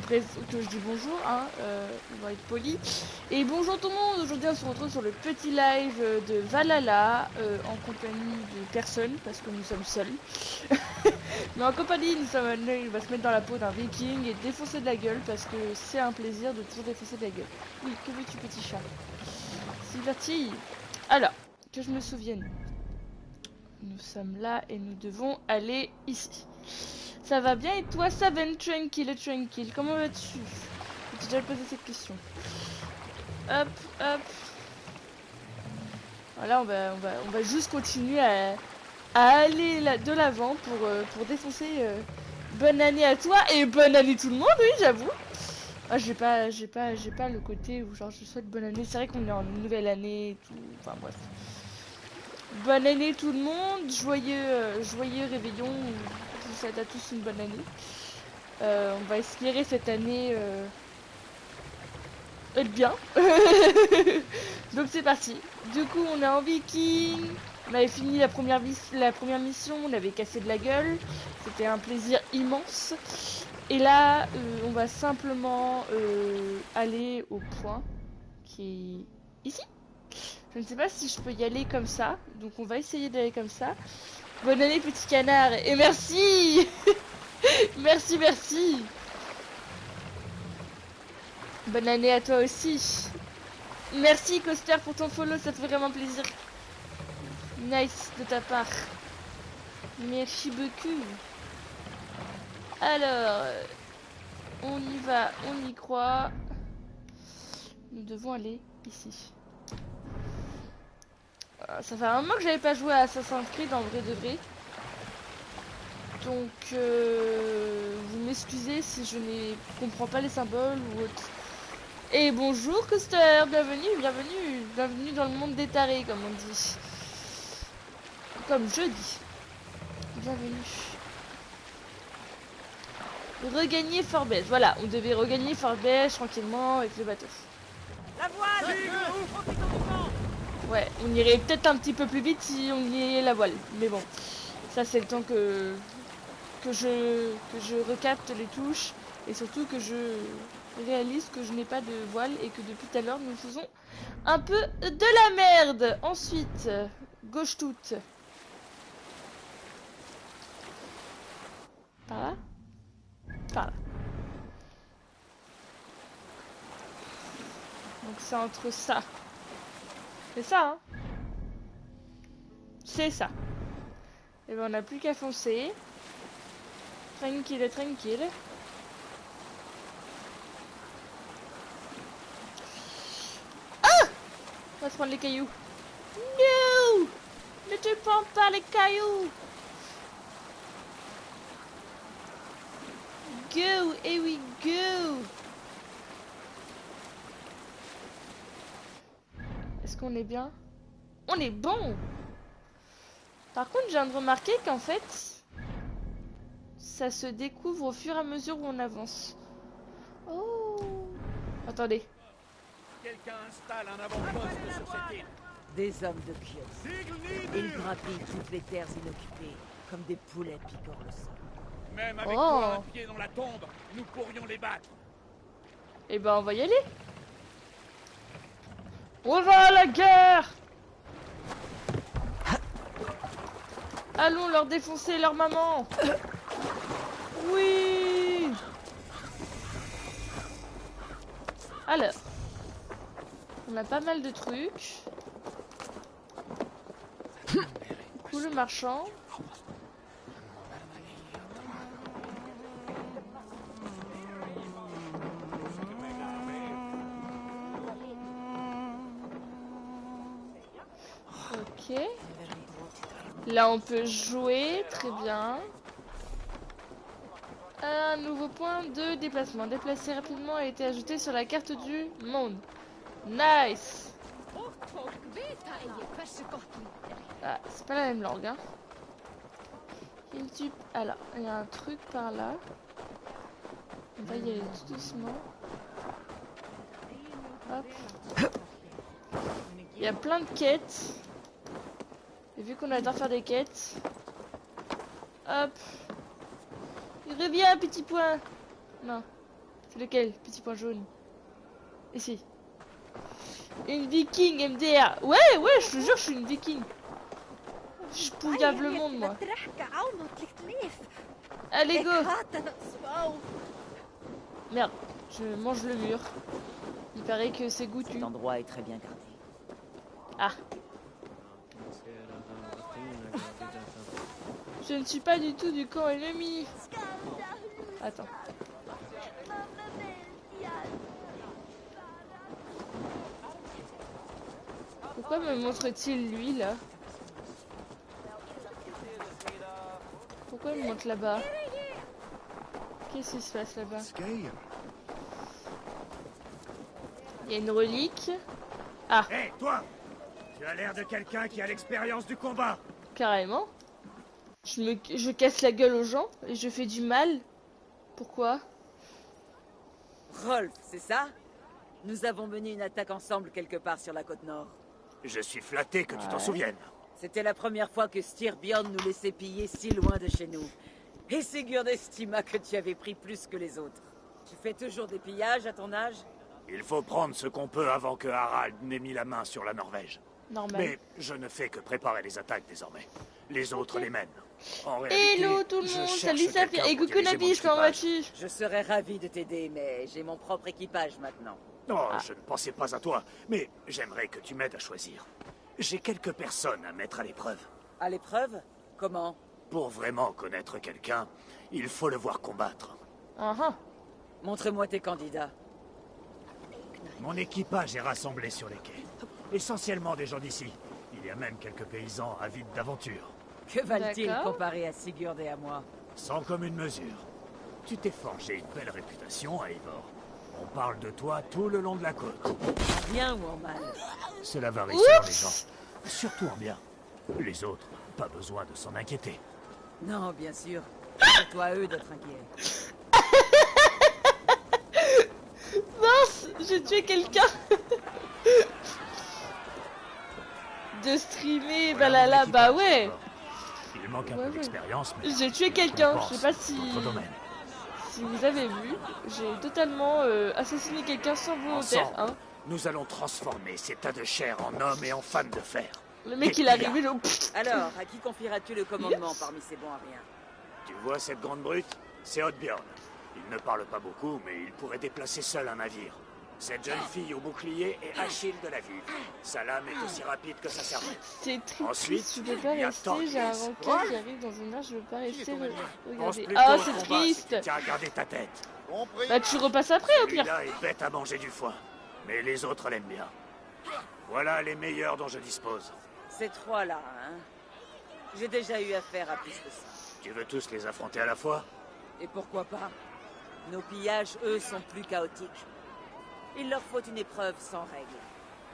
que je dis bonjour, hein, on va être poli. Et bonjour tout le monde, aujourd'hui on se retrouve sur le petit live de Valhalla, en compagnie de personne, parce que nous sommes seuls. Mais en compagnie, nous sommes amenés, il va se mettre dans la peau d'un viking et défoncer de la gueule, parce que c'est un plaisir de toujours défoncer de la gueule. Oui, que veux-tu petit chat? Silverty. Alors, que je me souvienne. Nous sommes là et nous devons aller ici. Ça va bien et toi, Saven? Tranquille, tranquille. Comment vas-tu? J'ai déjà posé cette question. Hop, hop. Voilà, on va juste continuer à aller de l'avant pour défoncer. Bonne année à toi et bonne année tout le monde, oui, j'avoue. Ah, j'ai pas le côté où genre je souhaite bonne année. C'est vrai qu'on est en nouvelle année et tout. Enfin bref. Bonne année tout le monde, joyeux réveillon. Je vous souhaite à tous une bonne année. On va espérer cette année être bien. Donc c'est parti. Du coup on est en viking. On avait fini la première mission, on avait cassé de la gueule. C'était un plaisir immense. Et là on va simplement aller au point qui est ici. Je ne sais pas si je peux y aller comme ça. Donc on va essayer d'aller comme ça. Bonne année petit canard. Et merci. Merci, merci. Bonne année à toi aussi. Merci Coster pour ton follow, ça fait vraiment plaisir. Nice de ta part. Merci beaucoup. Alors, on y va, on y croit. Nous devons aller ici. Ça fait un moment que j'avais pas joué à Assassin's Creed en vrai de vrai. Donc, vous m'excusez si je ne comprends pas les symboles ou autre. Et bonjour Coster, bienvenue dans le monde des tarés comme on dit. Comme je dis. Bienvenue. Regagner Forbès. Voilà, on devait regagner Forbès tranquillement avec le bateau. La voile. Ouais, on irait peut-être un petit peu plus vite si on y ayait la voile. Mais bon, ça c'est le temps que je recapte les touches et surtout que je réalise que je n'ai pas de voile et que depuis tout à l'heure nous faisons un peu de la merde. Ensuite, gauche toute. Par là? Par là. Donc c'est entre ça. C'est ça, hein? C'est ça. Et ben on n'a plus qu'à foncer. Tranquille, tranquille. Ah! On va se prendre les cailloux. No! Ne te prends pas les cailloux! Go! Et we go! Est-ce qu'on est bien? On est bon! Par contre, je viens de remarquer qu'en fait, ça se découvre au fur et à mesure où on avance. Oh! Attendez. Quelqu'un installe un avant-poste sur cette île. Des hommes de Kios. Ils grappillent toutes les terres inoccupées, comme des poulets piquant le sol. Même avec Oh! toi un pied dans la tombe, nous pourrions les battre. Et ben on va y aller. On va à la guerre! Allons leur défoncer leur maman! Oui! Alors, on a pas mal de trucs. Coucou le marchand. Ok. Là on peut jouer, très bien. Un nouveau point de déplacement. Déplacer rapidement a été ajouté sur la carte du monde. Nice! Ah, c'est pas la même langue, hein. Alors, il y a un truc par là. On va y aller tout doucement. Hop. Il y a plein de quêtes. Et vu qu'on adore faire des quêtes. Hop. Il revient, petit point. Non. C'est lequel? Petit point jaune. Ici. Une viking MDR. Ouais, je te jure, je suis une viking. Je pouillave le monde, moi. Allez, go. Merde, je mange le mur. Il paraît que c'est goûtu. Cet endroit est très bien gardé. Ah. Je ne suis pas du tout du camp ennemi. Attends. Pourquoi me montre-t-il lui là? Pourquoi il me montre là-bas? Qu'est-ce qui se passe là-bas? Il y a une relique. Ah. Hé, toi! Tu as l'air de quelqu'un qui a l'expérience du combat. Carrément. Je casse la gueule aux gens et je fais du mal. Pourquoi? Rolf, c'est ça? Nous avons mené une attaque ensemble quelque part sur la côte nord. Je suis flatté que tu t'en souviennes. C'était la première fois que Styrbjörn nous laissait piller si loin de chez nous. Et Sigurd estima que tu avais pris plus que les autres. Tu fais toujours des pillages à ton âge? Il faut prendre ce qu'on peut avant que Harald n'ait mis la main sur la Norvège. Normal. Mais je ne fais que préparer les attaques désormais. Les autres les mènent. En réalité, Hello tout le je monde, cherche salut Safia. quelqu'un Et pour coucou diriger mon Nabis, comment équipage. vas-tu? Je serais ravi de t'aider, mais j'ai mon propre équipage maintenant. Non, je ne pensais pas à toi, mais j'aimerais que tu m'aides à choisir. J'ai quelques personnes à mettre à l'épreuve. À l'épreuve? Comment? Pour vraiment connaître quelqu'un, il faut le voir combattre. Montre-moi tes candidats. Mon équipage est rassemblé sur les quais. Essentiellement des gens d'ici. Il y a même quelques paysans avides d'aventure. Que valent-ils D'accord. comparé à Sigurd et à moi? Sans commune mesure. Tu t'es forgé une belle réputation à Eivor. On parle de toi tout le long de la côte. En bien ou en mal? Cela varie selon les gens. Surtout en bien. Les autres, pas besoin de s'en inquiéter. Non, bien sûr. C'est toi à eux d'être inquiets. Mince, j'ai tué quelqu'un. De streamer, Voilà mon Valhalla, bah équipage, ouais. Eivor. Il manque un Ouais, peu ouais. d'expérience, mais J'ai tué quelqu'un, je pense sais pas si... votre domaine. Si vous avez vu, j'ai totalement assassiné quelqu'un sans volontaire, Ensemble, hein. nous allons transformer ces tas de chair en hommes et en femmes de fer. Le mec Et il est puis, arrivé, le... Alors, à qui confieras-tu le commandement parmi ces bons à rien? Tu vois cette grande brute? C'est Oddbjorn. Il ne parle pas beaucoup, mais il pourrait déplacer seul un navire. Cette jeune fille au bouclier est Achille de la ville. Sa lame est aussi rapide que sa cervelle. C'est très Ensuite, triste, je peux pas il y a rester, Thorgils. j'ai un requin qui arrive dans une heure, je veux pas rester, Pense regardez. plutôt Ah, au c'est combat si triste. tu tiens à garder ta tête. Bah tu repasses après au pire. Celui-là est bête à manger du foin, mais les autres l'aiment bien. Voilà les meilleurs dont je dispose. Ces trois-là, hein? J'ai déjà eu affaire à plus que ça. Tu veux tous les affronter à la fois? Et pourquoi pas? Nos pillages, eux, sont plus chaotiques. Il leur faut une épreuve sans règles.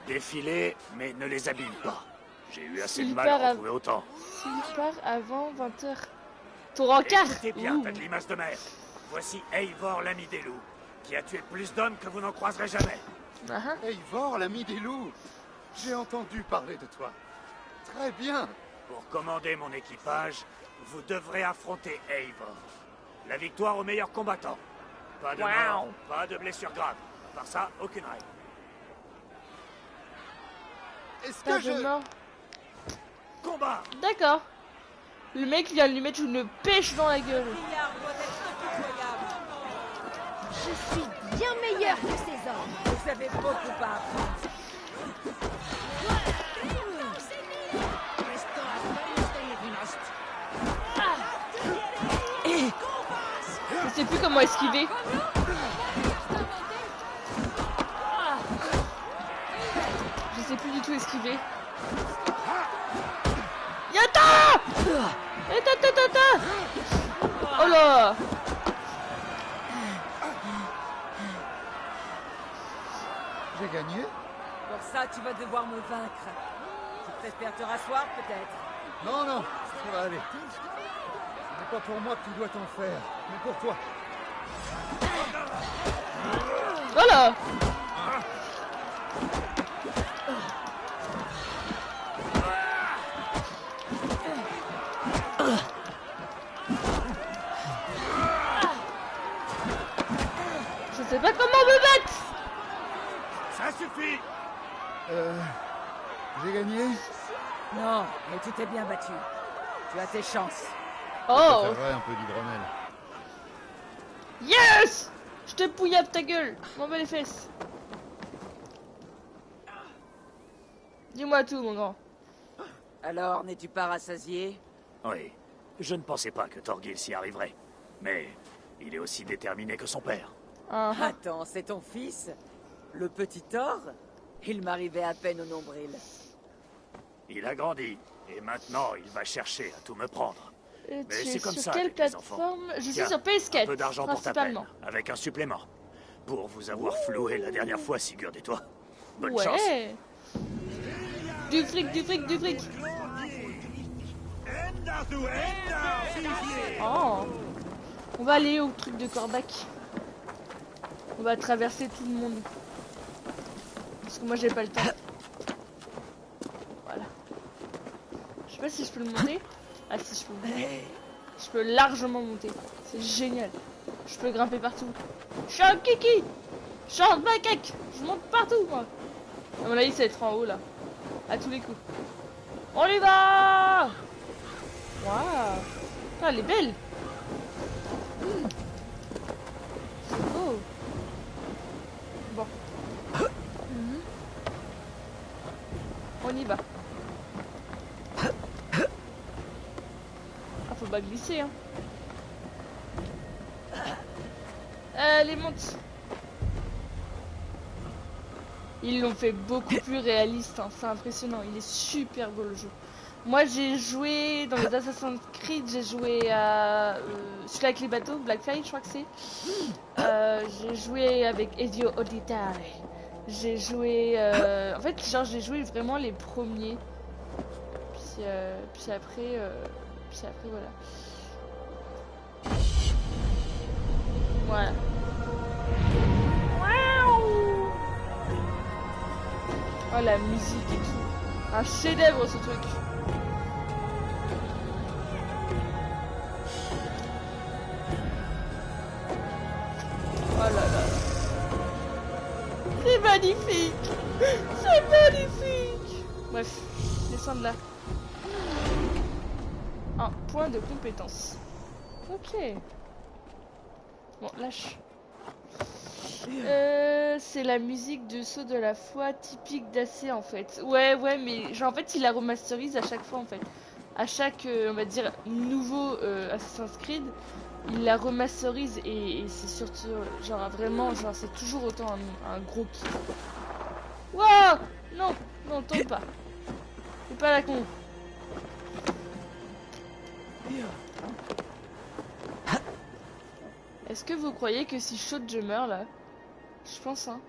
Défiler, mais ne les abîme pas. J'ai eu assez de S'il mal à part en trouver autant. S'il part avant 20h. Ton rencard. Écoutez bien, Ouh. tas de limaces de mer. Voici Eivor, l'ami des loups, qui a tué plus d'hommes que vous n'en croiserez jamais. Ah, Eivor, l'ami des loups. J'ai entendu parler de toi. Très bien. Pour commander mon équipage, vous devrez affronter Eivor. La victoire au meilleur combattant. Pas de mort, pas de blessure grave. Par ça, aucune règle. Est-ce pas que de je... mort. Combat! D'accord. Le mec vient de lui mettre une pêche dans la gueule. Pillard doit être impitoyable. Je suis bien meilleur que ces hommes. Vous avez beaucoup à apprendre. Je sais plus comment esquiver. Je sais plus du tout esquiver. Yata! Yata! Oh là! J'ai gagné? Pour ça, tu vas devoir me vaincre. Tu préfères te rasseoir, peut-être? Non, non, ça va aller. Ce n'est pas pour moi que tu dois t'en faire, mais pour toi. Oh là! Je Je sais pas comment me battre. Ça suffit! J'ai gagné? Non, mais tu t'es bien battu. Tu as tes chances. Oh! Ça ferait un peu d'hydromel. Yes! Je te pouillappe ta gueule. M'en bats les fesses. Dis-moi tout, mon grand. Alors, n'es-tu pas rassasié? Oui, je ne pensais pas que Torgil s'y arriverait. Mais il est aussi déterminé que son père. Ah, ah. Attends, c'est ton fils? Le petit Thor? Il m'arrivait à peine au nombril. Il a grandi, et maintenant il va chercher à tout me prendre. Et Mais tu c'est es comme sur ça quelle avec les enfants. plateforme? Je suis Tiens, sur un PS4, peu d'argent pour ta peine, principalement. avec un supplément. Pour vous avoir floué la dernière fois, Sigurd et toi. Bonne chance. Ouais. Du fric, du fric, du fric. Oh. On va aller au truc de Corbac. On va traverser tout le monde. Parce que moi j'ai pas le temps. Voilà. Je sais pas si je peux le monter. Ah si je peux le monter. Je peux largement monter. C'est génial. Je peux grimper partout. Je suis un kiki. Je suis un macaque. Je monte partout moi. À mon avis ça va être en haut là. À tous les coups. On y va. Waouh. Ah, elle est belle. C'est beau. Bon. On y va. Ah, faut pas glisser, hein. Allez, monte. Ils l'ont fait beaucoup plus réaliste, hein. C'est impressionnant. Il est super beau le jeu. Moi, j'ai joué dans les Assassin's Creed, j'ai joué à celui avec les bateaux, Black Flag, je crois que c'est. J'ai joué avec Ezio Auditore. J'ai joué, en fait, genre, j'ai joué vraiment les premiers. Puis après, voilà. Voilà. Waouh! Oh, la musique et tout. Un chef-d'œuvre ce truc. Oh là là. C'est magnifique. C'est magnifique. Bref, descends de là. Un point de compétence. Ok. Bon, lâche. C'est la musique de Saut de la foi typique d'AC en fait. Ouais, mais genre en fait il la remasterise à chaque fois en fait. À chaque, on va dire, nouveau Assassin's Creed, il la remasterise et c'est surtout, genre vraiment, genre c'est toujours autant un gros kiff. Waouh! Non, non, tombe pas. C'est pas la con. Est-ce que vous croyez que si je saute je meurs là? Je pense hein.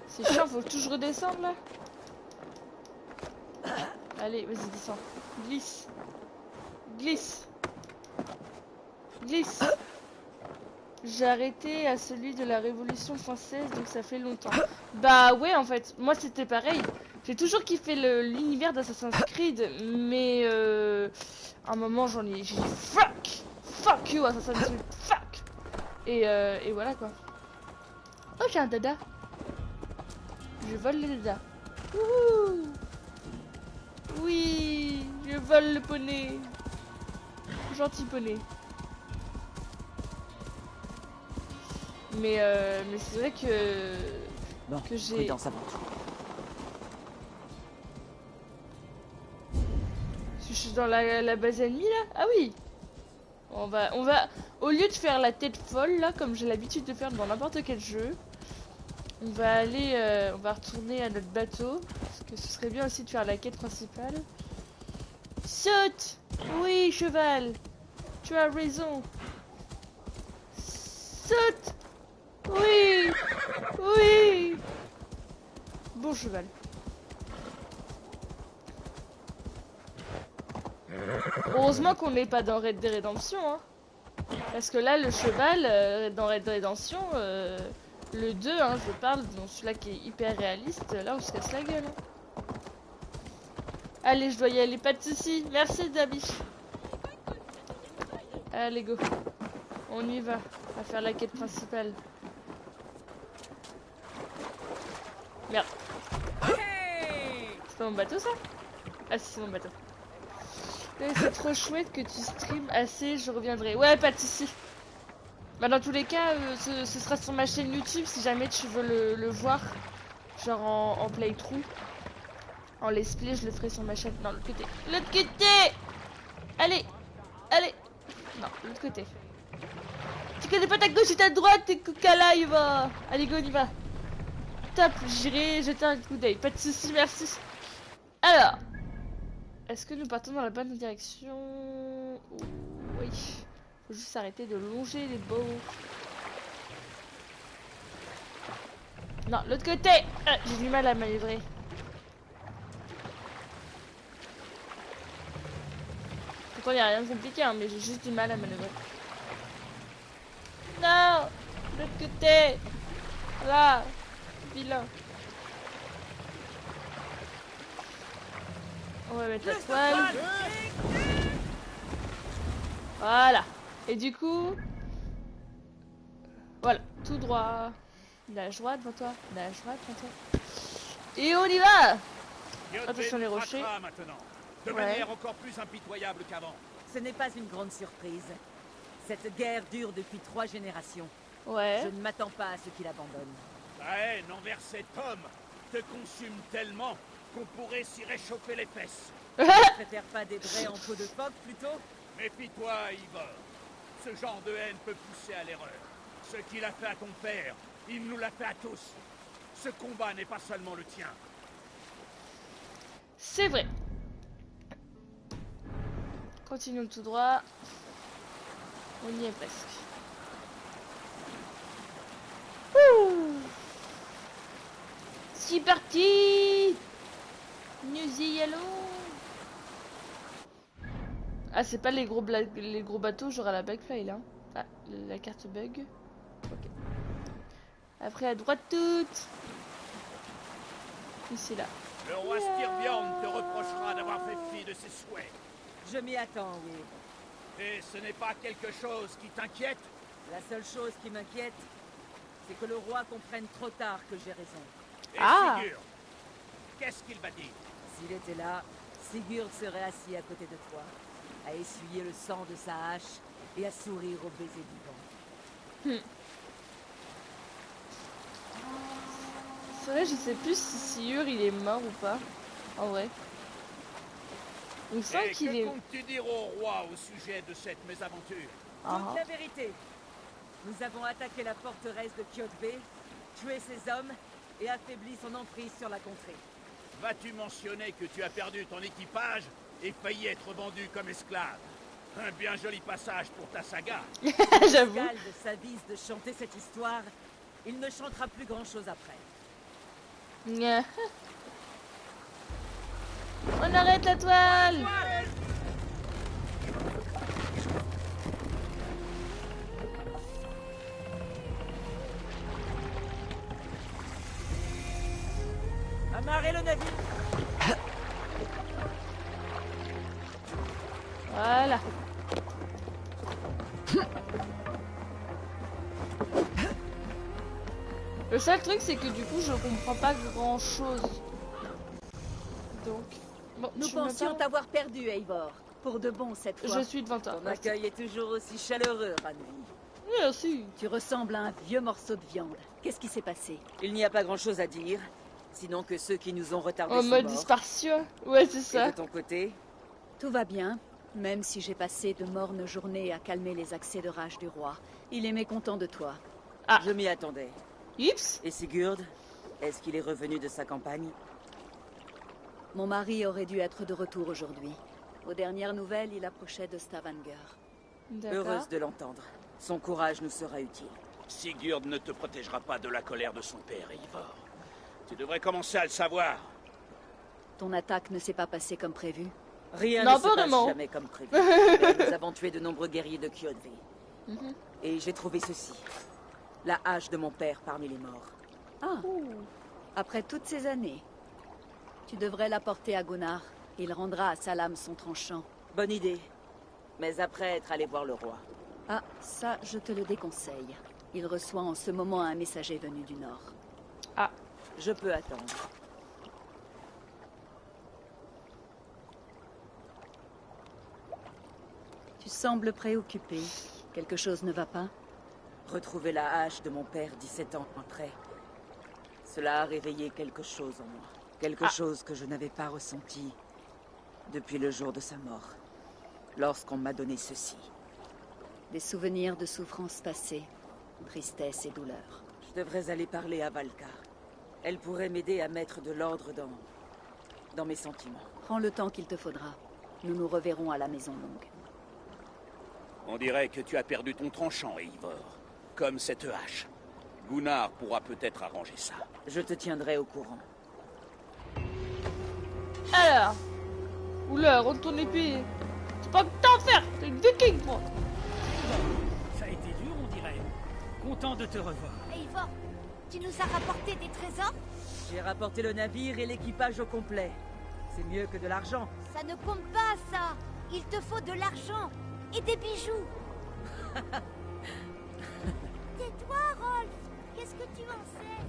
C'est chiant, faut que je redescende là. Allez, vas-y, descends. Glisse. Glisse. Glisse. J'ai arrêté à celui de la Révolution française, donc ça fait longtemps. Bah ouais, en fait, moi c'était pareil. J'ai toujours kiffé l'univers d'Assassin's Creed, mais à un moment j'ai dit fuck you Assassin's Creed, fuck. Et voilà quoi. Oh, j'ai un dada. Je vole le dada. Wouhou. Oui, je vole le poney. Gentil poney. Mais c'est vrai Bon, que j'ai... prudence avant tout. Je suis dans la base ennemie là. Ah oui. On va, au lieu de faire la tête folle là, comme j'ai l'habitude de faire dans n'importe quel jeu, on va aller, on va retourner à notre bateau, parce que ce serait bien aussi de faire la quête principale. Saute! Oui, cheval! Tu as raison! Saute! Oui! Oui! Bon cheval. Heureusement qu'on n'est pas dans Red Dead Redemption, hein. Parce que là, le cheval, dans Red Dead Redemption, le 2, hein, je parle, dans celui-là qui est hyper réaliste, là on se casse la gueule. Hein. Allez, je dois y aller, pas de soucis. Merci, Dabi. Allez, go. On y va, à faire la quête principale. Merde. Hey! C'est pas mon bateau ça? Ah si, c'est mon bateau. C'est trop chouette que tu stream assez, je reviendrai. Ouais, pas de soucis. Bah dans tous les cas, ce sera sur ma chaîne YouTube si jamais tu veux le voir. Genre en playthrough. En let's play, je le ferai sur ma chaîne. Non, l'autre côté. L'autre côté! Allez! Allez! Non, l'autre côté. Tu connais pas ta gauche et ta droite, t'es coca il va! Allez, go, on y va! Top, j'irai jeter un coup d'œil. Pas de soucis, merci. Alors, est-ce que nous partons dans la bonne direction? Oui. Faut juste arrêter de longer les beaux. Non, l'autre côté! Ah, j'ai du mal à manœuvrer. Pourtant, il n'y a rien de compliqué, hein, mais j'ai juste du mal à manœuvrer. Non! L'autre côté! Là! Vilain. On va mettre la toile. Voilà. Et du coup... Voilà, tout droit. Nage droit devant toi. Nage droit devant toi. Et on y va! Attention les rochers. Maintenant, de Ouais. manière encore plus impitoyable qu'avant. Ce n'est pas une grande surprise. Cette guerre dure depuis 3 générations. Ouais. Je ne m'attends pas à ce qu'il abandonne. La haine envers cet homme te consume tellement qu'on pourrait s'y réchauffer les fesses. Tu préfères pas des vrais en peau de phoque plutôt? Méfie-toi, Ivor. Ce genre de haine peut pousser à l'erreur. Ce qu'il a fait à ton père, il nous l'a fait à tous. Ce combat n'est pas seulement le tien. C'est vrai. Continuons tout droit. On y est presque. Ouh. C'est parti. Nous y allons. Ah, c'est pas les gros bateaux, genre à la Backfly là. Ah, la carte bug. Ok. Après à droite toute. Ici là. Le roi Styrbjorn te reprochera d'avoir fait fi de ses souhaits. Je m'y attends, oui. Et ce n'est pas quelque chose qui t'inquiète? La seule chose qui m'inquiète, c'est que le roi comprenne trop tard que j'ai raison. Et Ah. Sigurd, qu'est-ce qu'il va dire? S'il était là, Sigurd serait assis à côté de toi, à essuyer le sang de sa hache et à sourire au baiser du vent. C'est vrai, je sais plus si Sigurd il est mort ou pas. En vrai. Il me semble Et qu'il que est. comptes-tu dire au roi au sujet de cette mésaventure? Ah. Toute la vérité. Nous avons attaqué la forteresse de Kjotve, tué ses hommes et affaibli son emprise sur la contrée. Vas-tu mentionner que tu as perdu ton équipage et failli être vendu comme esclave? Un bien joli passage pour ta saga. J'avoue. Galde s'avise de chanter cette histoire, il ne chantera plus grand-chose après. Nya. On arrête la toile. Amarrez le navire. Voilà. Le seul truc c'est que du coup je comprends pas grand chose. Donc. Bon, Nous tu me pensions parles. t'avoir perdu, Eivor. Pour de bon cette fois. Je suis devant toi. Ton accueil est toujours aussi chaleureux, Ranvi. Merci. Tu ressembles à un vieux morceau de viande. Qu'est-ce qui s'est passé? Il n'y a pas grand-chose à dire, sinon que ceux qui nous ont retardés En sont mode morts. dispersion. Ouais, c'est Et ça. de ton côté? Tout va bien, même si j'ai passé de mornes journées à calmer les accès de rage du roi. Il est mécontent de toi. Ah. Je m'y attendais. Oups. Et Sigurd? Est-ce qu'il est revenu de sa campagne? Mon mari aurait dû être de retour aujourd'hui. Aux dernières nouvelles, il approchait de Stavanger. D'accord. Heureuse de l'entendre. Son courage nous sera utile. Sigurd ne te protégera pas de la colère de son père, Eivor. Tu devrais commencer à le savoir. Ton attaque ne s'est pas passée comme prévu. Rien Non, ne se pas passe vraiment. jamais comme prévu. Mais nous avons tué de nombreux guerriers de Kjotve. Mhm. Et j'ai trouvé ceci. La hache de mon père parmi les morts. Ah, après toutes ces années, tu devrais la porter à Gunnar. Il rendra à Salam son tranchant. Bonne idée. Mais après être allé voir le roi. Ah, ça, je te le déconseille. Il reçoit en ce moment un messager venu du nord. Ah. Je peux attendre. Tu sembles préoccupé. Quelque chose ne va pas? Retrouver la hache de mon père 17 ans après. Cela a réveillé quelque chose en moi. Quelque chose que je n'avais pas ressenti depuis le jour de sa mort. Lorsqu'on m'a donné ceci. Des souvenirs de souffrances passées, tristesse et douleur. Je devrais aller parler à Valka. Elle pourrait m'aider à mettre de l'ordre dans mes sentiments. Prends le temps qu'il te faudra. Nous nous reverrons à la Maison Longue. On dirait que tu as perdu ton tranchant, Eivor. Comme cette hache. Gunnar pourra peut-être arranger ça. Je te tiendrai au courant. Alors. Oula, rends ton épée. C'est pas que t'en faire, t'es une viking, moi. Ça a été dur, on dirait. Content de te revoir. Eivor, tu nous as rapporté des trésors? J'ai rapporté le navire et l'équipage au complet. C'est mieux que de l'argent. Ça ne compte pas, ça. Il te faut de l'argent et des bijoux. Tais-toi, Rolf. Qu'est-ce que tu en sais?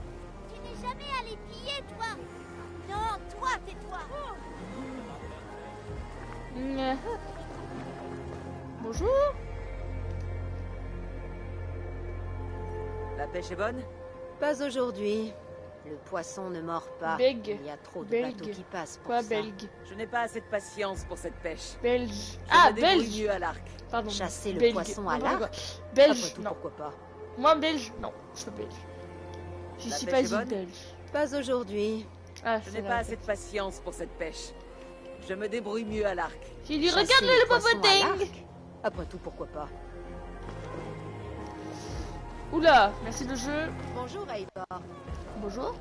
Tu n'es jamais allé piller, toi. Non, toi, tais-toi. Bonjour. La pêche est bonne? Pas aujourd'hui. Le poisson ne mord pas. Bègue. Il y a trop de Belge. bateaux qui passent pour Quoi, ça. belge? Je n'ai pas assez de patience pour cette pêche. Belge. Je Ah, me débrouille belge. mieux à l'arc. Pardon. Chasser le Belge. poisson à N'importe l'arc? quoi. Belge, Après tout, non. pourquoi pas? Moi, belge, non. Je suis belge. Je La suis pêche pas est une bonne belge. Pas aujourd'hui. Ah, Je c'est n'ai vrai, pas en assez fait. de patience pour cette pêche. Je me débrouille mieux à l'arc. J'ai dit, Chasser regarde-le, le poisson à popoting. l'arc? Après tout, pourquoi pas? Oula, merci le jeu. Bonjour, Eivor. Bonjour.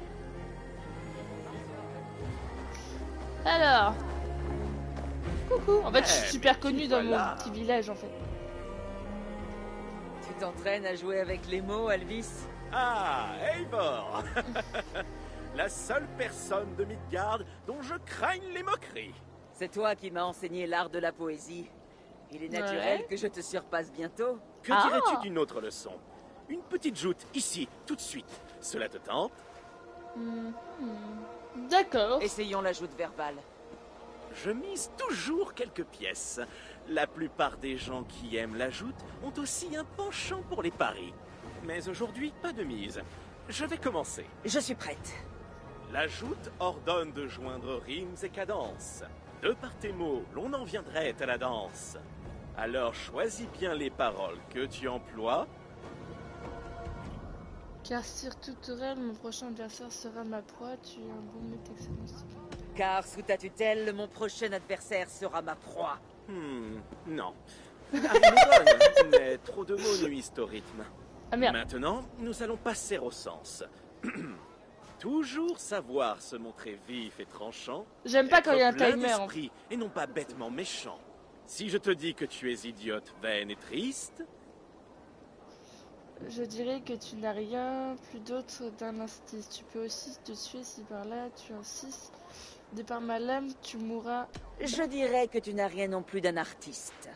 Alors. Coucou. En fait, je suis super connue dans mon petit village, en fait. Tu t'entraînes à jouer avec les mots, Alvis? Ah, Eivor. La seule personne de Midgard dont je craigne les moqueries. C'est toi qui m'as enseigné l'art de la poésie. Il est naturel que je te surpasse bientôt. Que dirais-tu d'une autre leçon? Une petite joute, ici, tout de suite. Cela te tente? D'accord. Essayons la joute verbale. Je mise toujours quelques pièces. La plupart des gens qui aiment la joute ont aussi un penchant pour les paris. Mais aujourd'hui, pas de mise. Je vais commencer. Je suis prête. La joute ordonne de joindre rimes et cadences. De par tes mots, l'on en viendrait à la danse. Alors choisis bien les paroles que tu emploies. Car sur toute rêve, mon prochain adversaire sera ma proie. Tu es un bon mec excellent. Car sous ta tutelle, mon prochain adversaire sera ma proie. Non. Bonne, mais trop de mots nuisent au rythme. Ah merde. Maintenant, nous allons passer au sens. Toujours savoir se montrer vif et tranchant. J'aime pas quand il y a un être plein timer. En fait. d'esprit et non pas bêtement méchant. Si je te dis que tu es idiote, vaine et triste, Je dirais que tu n'as rien plus d'autre d'un instinct. Tu peux aussi te tuer si par là tu insistes. De par ma lame, tu mourras. Je dirais que tu n'as rien non plus d'un artiste.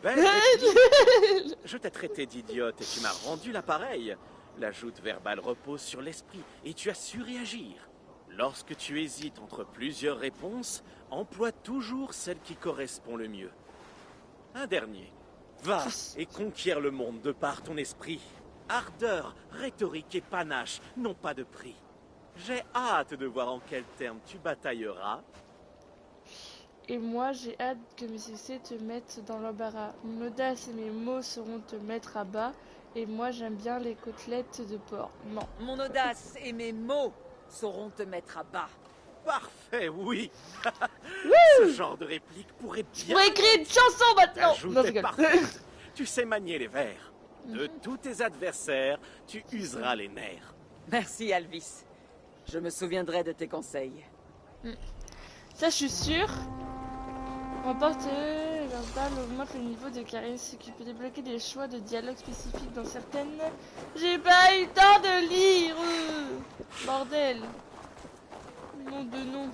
belle réplique. Je t'ai traité d'idiote et tu m'as rendu l'appareil. La joute verbale repose sur l'esprit et tu as su réagir. Lorsque tu hésites entre plusieurs réponses, emploie toujours celle qui correspond le mieux. Un dernier. Va et conquiert le monde de par ton esprit. Ardeur, rhétorique et panache n'ont pas de prix. J'ai hâte de voir en quels termes tu batailleras. Et moi, j'ai hâte que mes succès te mettent dans l'embarras. Mon audace et mes mots seront te mettre à bas. Et moi, j'aime bien les côtelettes de porc. Non. Mon audace et mes mots sauront te mettre à bas. Parfait, oui. Ce genre de réplique pourrait bien... Pour écrire une chanson Ta maintenant. joute Non, je est rigole. parfaite. Tu sais manier les vers. De tous tes adversaires, tu useras les nerfs. Merci, Alvis. Je me souviendrai de tes conseils. Ça, je suis sûre. Remporte verbal augmente le niveau de charisme qui peut débloquer des choix de dialogue spécifiques dans certaines. J'ai pas eu le temps de lire. Bordel. Nom de nom.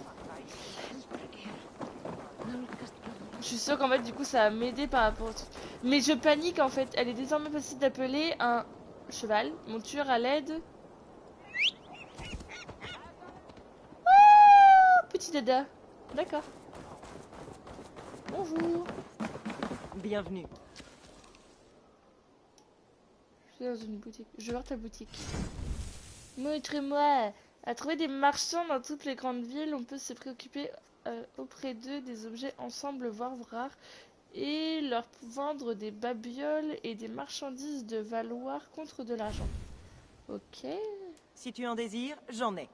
Je suis sûre qu'en fait du coup ça va m'aider par rapport au truc. Mais je panique en fait. Elle est désormais possible d'appeler un cheval monture à l'aide petit dada. D'accord. Bonjour. Bienvenue. Je suis dans une boutique. Je vais voir ta boutique. Montre-moi. À trouver des marchands dans toutes les grandes villes, on peut se préoccuper auprès d'eux des objets ensemble, voire rares, et leur vendre des babioles et des marchandises de valoir contre de l'argent. Ok. Si tu en désires, j'en ai.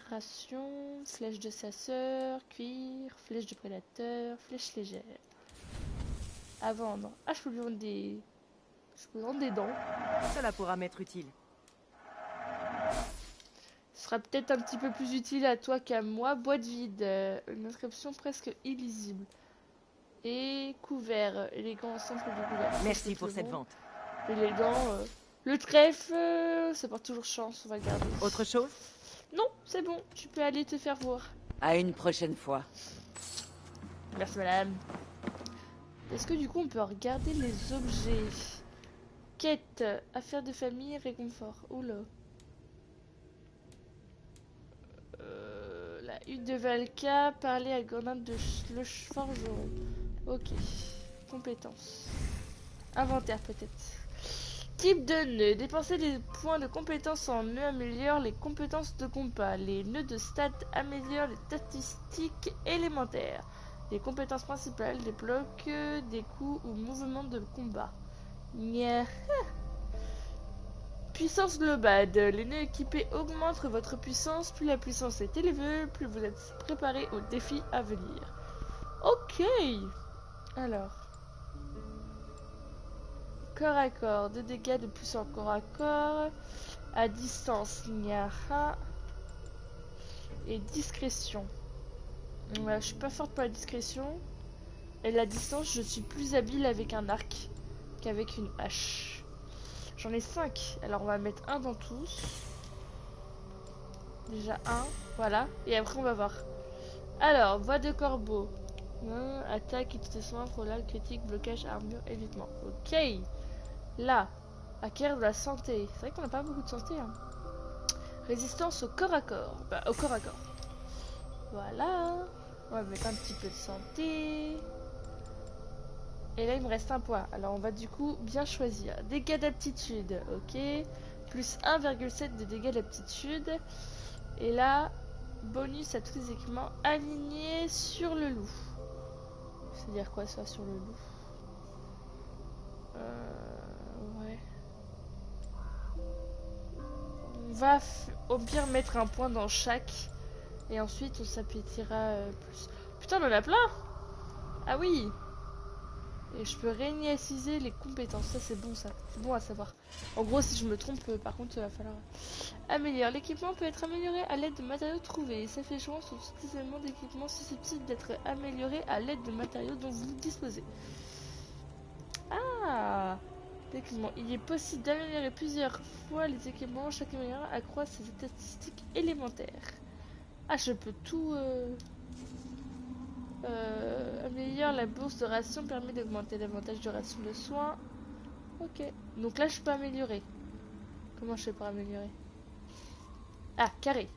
Ration, flèche de chasseur, cuir, flèche de prédateur, flèche légère. À vendre. Ah, je peux lui vendre des... Je peux vendre des dents. Cela pourra m'être utile. Ce sera peut-être un petit peu plus utile à toi qu'à moi. Boîte vide. Une inscription presque illisible. Et couvert. Élégant ensemble de couvert. Merci pour cette vente. Élégant. Le trèfle, ça porte toujours chance. On va garder. Autre chose? Non, c'est bon. Tu peux aller te faire voir. À une prochaine fois. Merci madame. Est-ce que du coup on peut regarder les objets? Quête, affaires de famille, réconfort. Oula. La hutte de Valka, parler à Grenade de le forgeron. Ok. Compétences. Inventaire peut-être. Type de nœud. Dépenser des points de compétences en nœud améliore les compétences de combat. Les nœuds de stats améliorent les statistiques élémentaires. Les compétences principales débloquent des coups ou mouvements de combat. Nya. Puissance globale. Les nœuds équipés augmentent votre puissance. Plus la puissance est élevée, plus vous êtes préparé aux défis à venir. Ok. Alors. Corps à corps. 2 dégâts de plus en corps à corps. À distance, Nyara. Et discrétion. Ouais, je suis pas forte pour la discrétion. Et la distance, je suis plus habile avec un arc qu'avec une hache. J'en ai 5. Alors on va mettre un dans tous. Déjà un. Voilà. Et après on va voir. Alors, voix de corbeau. Attaque et tout soin, frôlage, critique, blocage, armure, évitement. Ok. Là. Acquérir de la santé. C'est vrai qu'on n'a pas beaucoup de santé. Hein. Résistance au corps à corps. Bah, au corps à corps. Voilà. On va mettre un petit peu de santé. Et là, il me reste un point. Alors, on va du coup bien choisir. Dégâts d'aptitude. Ok. Plus 1,7 de dégâts d'aptitude. Et là, bonus à tous les équipements alignés sur le loup. C'est-à-dire quoi ça sur le loup? Ouais. On va au pire mettre un point dans chaque. Et ensuite, on s'appétira plus. Putain, on en a plein! Ah oui! Et je peux réinitialiser les compétences. Ça, c'est bon, ça. C'est bon à savoir. En gros, si je me trompe, par contre, il va falloir améliorer. L'équipement peut être amélioré à l'aide de matériaux trouvés. Ça fait jouer sur tous les éléments d'équipement susceptibles d'être améliorés à l'aide de matériaux dont vous disposez. Ah! L'équipement. Il est possible d'améliorer plusieurs fois les équipements. Chaque amélioration accroît ses statistiques élémentaires. Ah, je peux tout... améliore la bourse de ration, permet d'augmenter davantage de ration de soins. Ok. Donc là, je peux améliorer. Comment je fais pour améliorer? Ah, carré.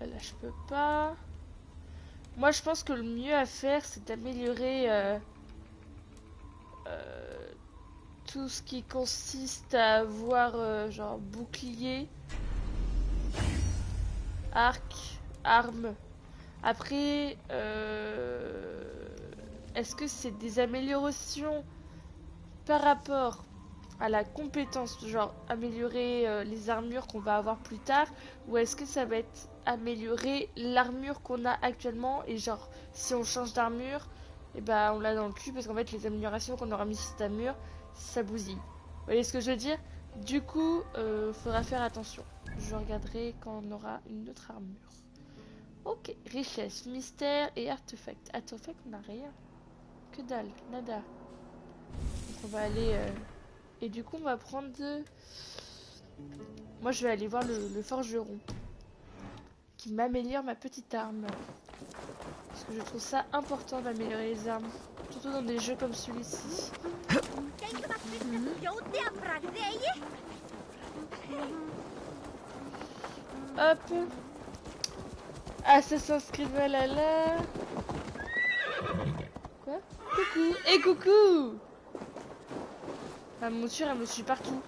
Là, je peux pas. Moi, je pense que le mieux à faire, c'est d'améliorer tout ce qui consiste à avoir genre bouclier, arc, arme. Après, est-ce que c'est des améliorations par rapport à la compétence, genre améliorer les armures qu'on va avoir plus tard, ou est-ce que ça va être améliorer l'armure qu'on a actuellement et genre si on change d'armure, et ben on l'a dans le cul parce qu'en fait les améliorations qu'on aura mis sur cette armure, ça bousille. Vous voyez ce que je veux dire? Du coup, faudra faire attention. Je regarderai quand on aura une autre armure. Ok, richesse, mystère et artefact. Artefact, on n'a rien. Que dalle, nada. Donc on va aller... Et du coup, on va prendre... Moi, je vais aller voir le forgeron. Qui m'améliore ma petite arme. Parce que je trouve ça important d'améliorer les armes. Surtout dans des jeux comme celui-ci. hop. Assassin's Creed Valhalla. Quoi? Coucou. Et coucou. Ma monture, elle me suit partout.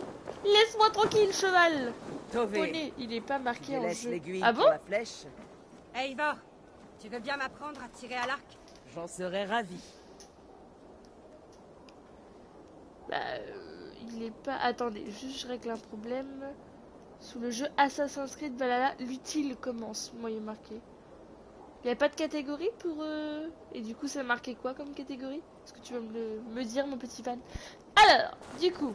Laisse-moi tranquille, cheval. Poney, il est pas marqué en jeu. Ah bon? La flèche. Hey, Ivor, tu veux bien m'apprendre à tirer à l'arc? J'en serais ravi. Bah, il est pas... Attendez, juste je règle un problème. Sous le jeu Assassin's Creed Valhalla, l'utile commence. Moi, il est marqué. Il n'y a pas de catégorie pour... Et du coup, ça marqué quoi comme catégorie? Est-ce que tu vas me dire, mon petit fan? Alors, du coup...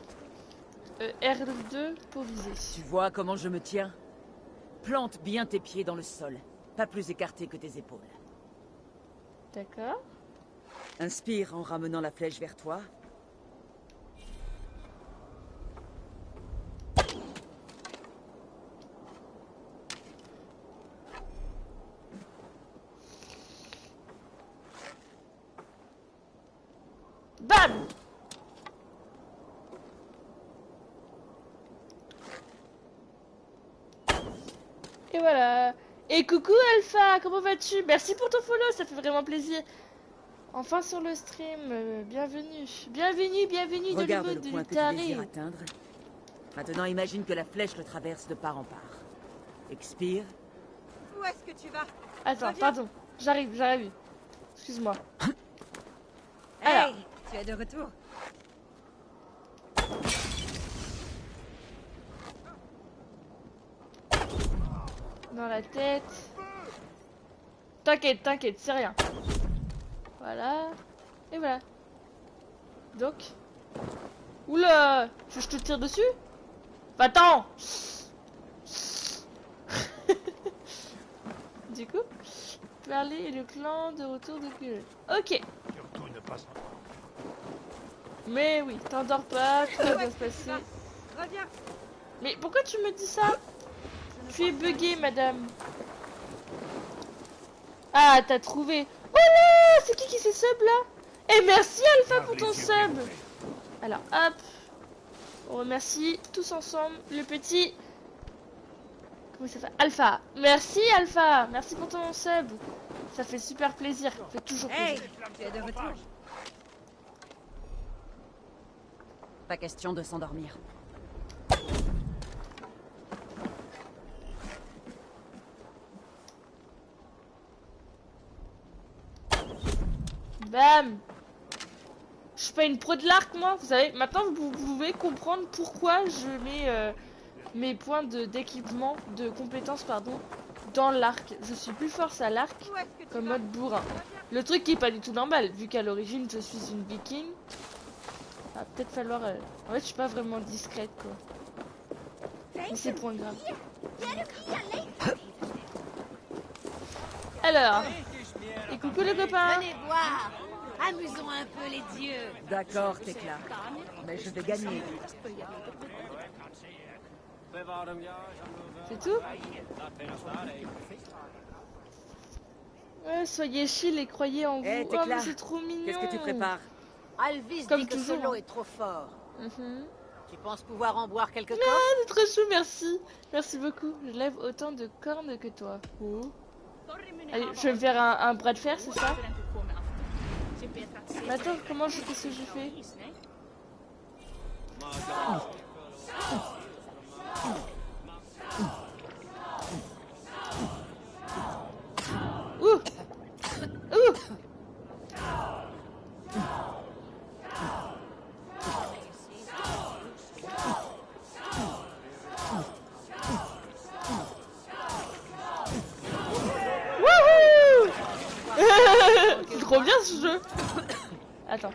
R2 pour viser. Tu vois comment je me tiens? Plante bien tes pieds dans le sol. Pas plus écartés que tes épaules. D'accord. Inspire en ramenant la flèche vers toi. Bam! Et voilà. Et coucou Alpha, comment vas-tu? Merci pour ton follow, ça fait vraiment plaisir. Enfin sur le stream, bienvenue. Bienvenue de Regarde nouveau le de point que tu l'Utari. désires atteindre. Maintenant imagine que la flèche le traverse de part en part. Expire. Où est-ce que tu vas? Attends, Reviens. pardon. J'arrive. Excuse-moi. Hey, Alors. tu es de retour. Dans la tête. T'inquiète, c'est rien. Voilà. Et voilà. Donc. Oula! Je te tire dessus? Va-t'en! Du coup, Merlin et le clan de retour de Gueule. Ok. Mais oui, t'endors pas, tout va bien se passer. Reviens. Mais pourquoi tu me dis ça? Tu es bugué, madame. Ah, t'as trouvé. Oh là, c'est qui s'est sub là? Et merci Alpha pour ton sub. Alors, hop. On remercie tous ensemble le petit... Comment ça fait? Alpha. Merci Alpha. Merci pour ton sub. Ça fait super plaisir. Ça fait toujours Hey, plaisir. tu es de retour. Pas question de s'endormir. Bam. Je suis pas une pro de l'arc moi, vous savez. Maintenant vous pouvez comprendre pourquoi je mets mes points d'équipement, de compétences pardon, dans l'arc. Je suis plus force à l'arc comme mode bourrin. Le truc qui est pas du tout normal, vu qu'à l'origine je suis une viking. Va peut-être falloir... En fait je suis pas vraiment discrète quoi. Mais c'est point grave. Alors, et coucou les copains. Venez voir. Amusons un peu les dieux. D'accord, Tekla. Mais je vais gagner. C'est tout? Ouais, soyez chill et croyez en vous. Hey, Oh Tekla, mais c'est trop mignon. qu'est-ce que tu prépares? Alvis Comme dit que toujours, ce lot hein. est trop fort. Mhm. Tu penses pouvoir en boire quelques Ah, corps? c'est trop chou, merci. Merci beaucoup. Je lève autant de cornes que toi. Oh. Allez, je vais me faire un bras de fer, c'est ça? Mais attends, qu'est-ce que je fais? Ouh! Ouh! Wouhou! C'est trop bien ce jeu! Attends.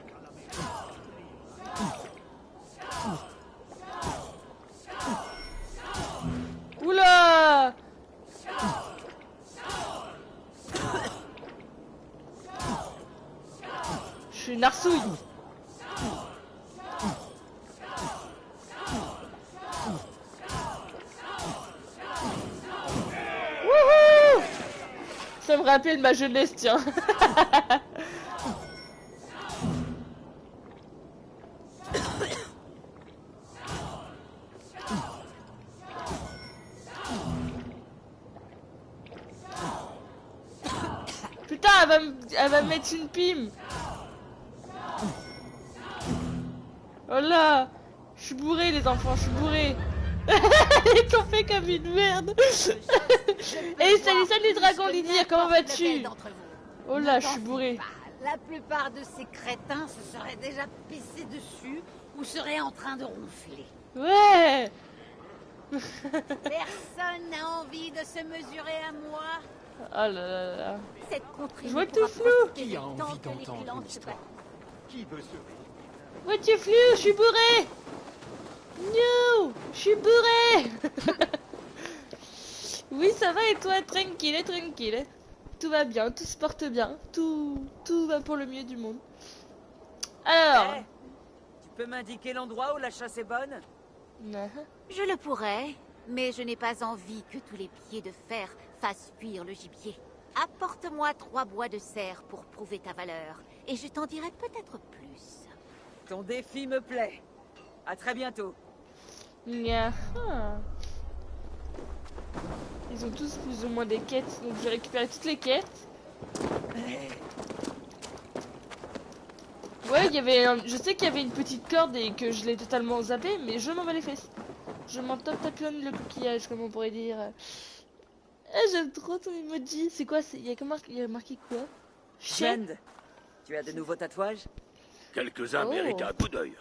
Oula! Je suis une arsouille. Wouhou! Ça me rappelle ma jeunesse, tiens. elle va me mettre une pime. Oh là, je suis bourré les enfants, je suis bourré. Ils t'ont fait comme une merde. Et salut les dragons Lydia, comment vas-tu? Oh là, je suis bourré. La plupart de ces crétins se seraient déjà pissés dessus ou seraient en train de ronfler. Ouais. Personne n'a envie de se mesurer à moi. Oh là là là. Cette contrée Je vois ne tout pourra flou. profiter Qui a du envie temps que les d'entendre clans une se histoire? battent. Qui veut se rire? Ouais, tu flou, je suis bourré. No, je suis bourré. Oui, ça va et toi? Tranquille, tranquille. Tout va bien, tout se porte bien, tout va pour le mieux du monde. Alors... Hey, tu peux m'indiquer l'endroit où la chasse est bonne? Je le pourrais, mais je n'ai pas envie que tous les pieds de fer fassent fuir le gibier. Apporte-moi 3 bois de cerf pour prouver ta valeur, et je t'en dirai peut-être plus. Ton défi me plaît. À très bientôt. Nya. Ils ont tous plus ou moins des quêtes, donc j'ai récupéré toutes les quêtes. Ouais, il y avait, je sais qu'il y avait une petite corde et que je l'ai totalement zappé, mais je m'en bats les fesses. Je m'en tapionne le coquillage, comme on pourrait dire. J'aime trop ton emoji. C'est quoi? Il y a marqué quoi? Jend, tu as de nouveaux tatouages? Quelques-uns méritent un coup d'œil.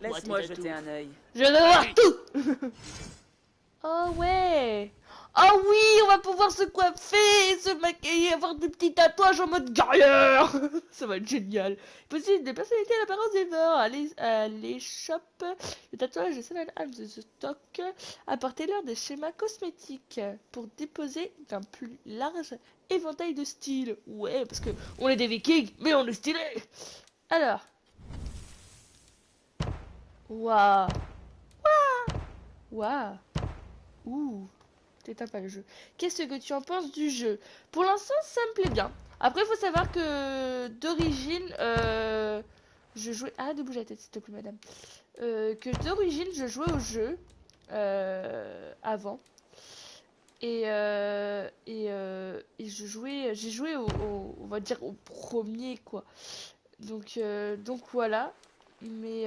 Laisse-moi jeter un œil. Je vais voir tout. Oh ouais. Oh oui, on va pouvoir se coiffer, se maquiller, avoir des petits tatouages en mode guerrière. Ça va être génial. Possible de personnalités à l'apparence des morts. Allez, shop. Le tatouage de Seven Arms de stock. Apportez-leur des schémas cosmétiques pour déposer d'un plus large éventail de styles. Ouais, parce que on est des vikings, mais on est stylé. Alors. Waouh. Waouh. Ouh. T'éteins pas le jeu. Qu'est-ce que tu en penses du jeu? Pour l'instant, ça me plaît bien. Après, il faut savoir que d'origine, je jouais... Arrête de bouger la tête, s'il te plaît, madame. Que d'origine, je jouais au jeu avant. Et j'ai joué on va dire, au premier, quoi. Donc voilà. Mais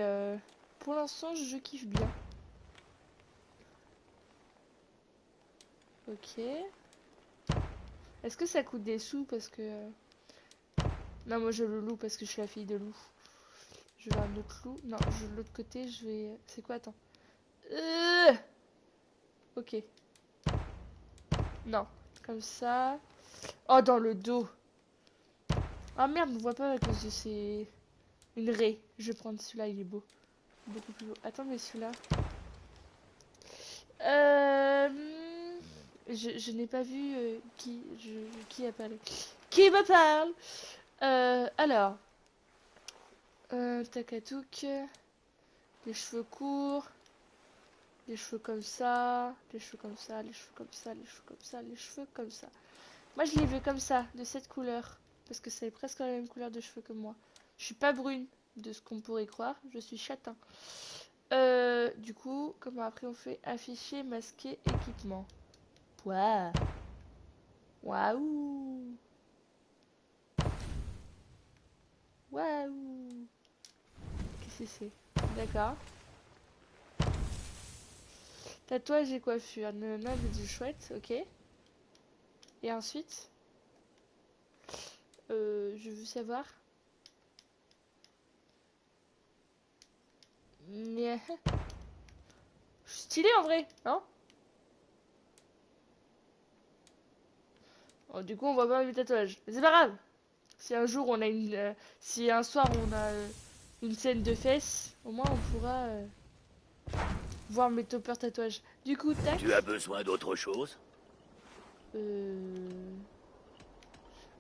pour l'instant, je kiffe bien. Ok. Est-ce que ça coûte des sous parce que... Non, moi je le loue parce que je suis la fille de loup. Je vais un autre loup. Non, je de l'autre côté, je vais... C'est quoi, attends. Ok. Non, comme ça. Oh, dans le dos. Ah merde, on voit pas à cause de ces... Une raie. Je vais prendre celui-là, il est beau. Beaucoup plus beau. Attends, mais celui-là... Je n'ai pas vu qui a parlé. Qui me parle? Alors. Takatouk. Les cheveux courts. Les cheveux comme ça. Les cheveux comme ça. Les cheveux comme ça. Les cheveux comme ça. Les cheveux comme ça. Moi, je les veux comme ça, de cette couleur. Parce que c'est presque la même couleur de cheveux que moi. Je suis pas brune, de ce qu'on pourrait croire. Je suis châtain. Du coup, comment après on fait afficher, masquer, équipement. Waouh. Waouh. Waouh. Qu'est-ce que c'est? D'accord. Tatouage et coiffure. Nanana, du chouette, ok. Et ensuite, je veux savoir. Je suis stylé en vrai, hein? Oh, du coup, on voit pas mes tatouages. Mais c'est pas grave. Si un jour on a une... si un soir on a une scène de fesses, au moins on pourra voir mes toppers tatouages. Du coup, tac. Tu as besoin d'autre chose?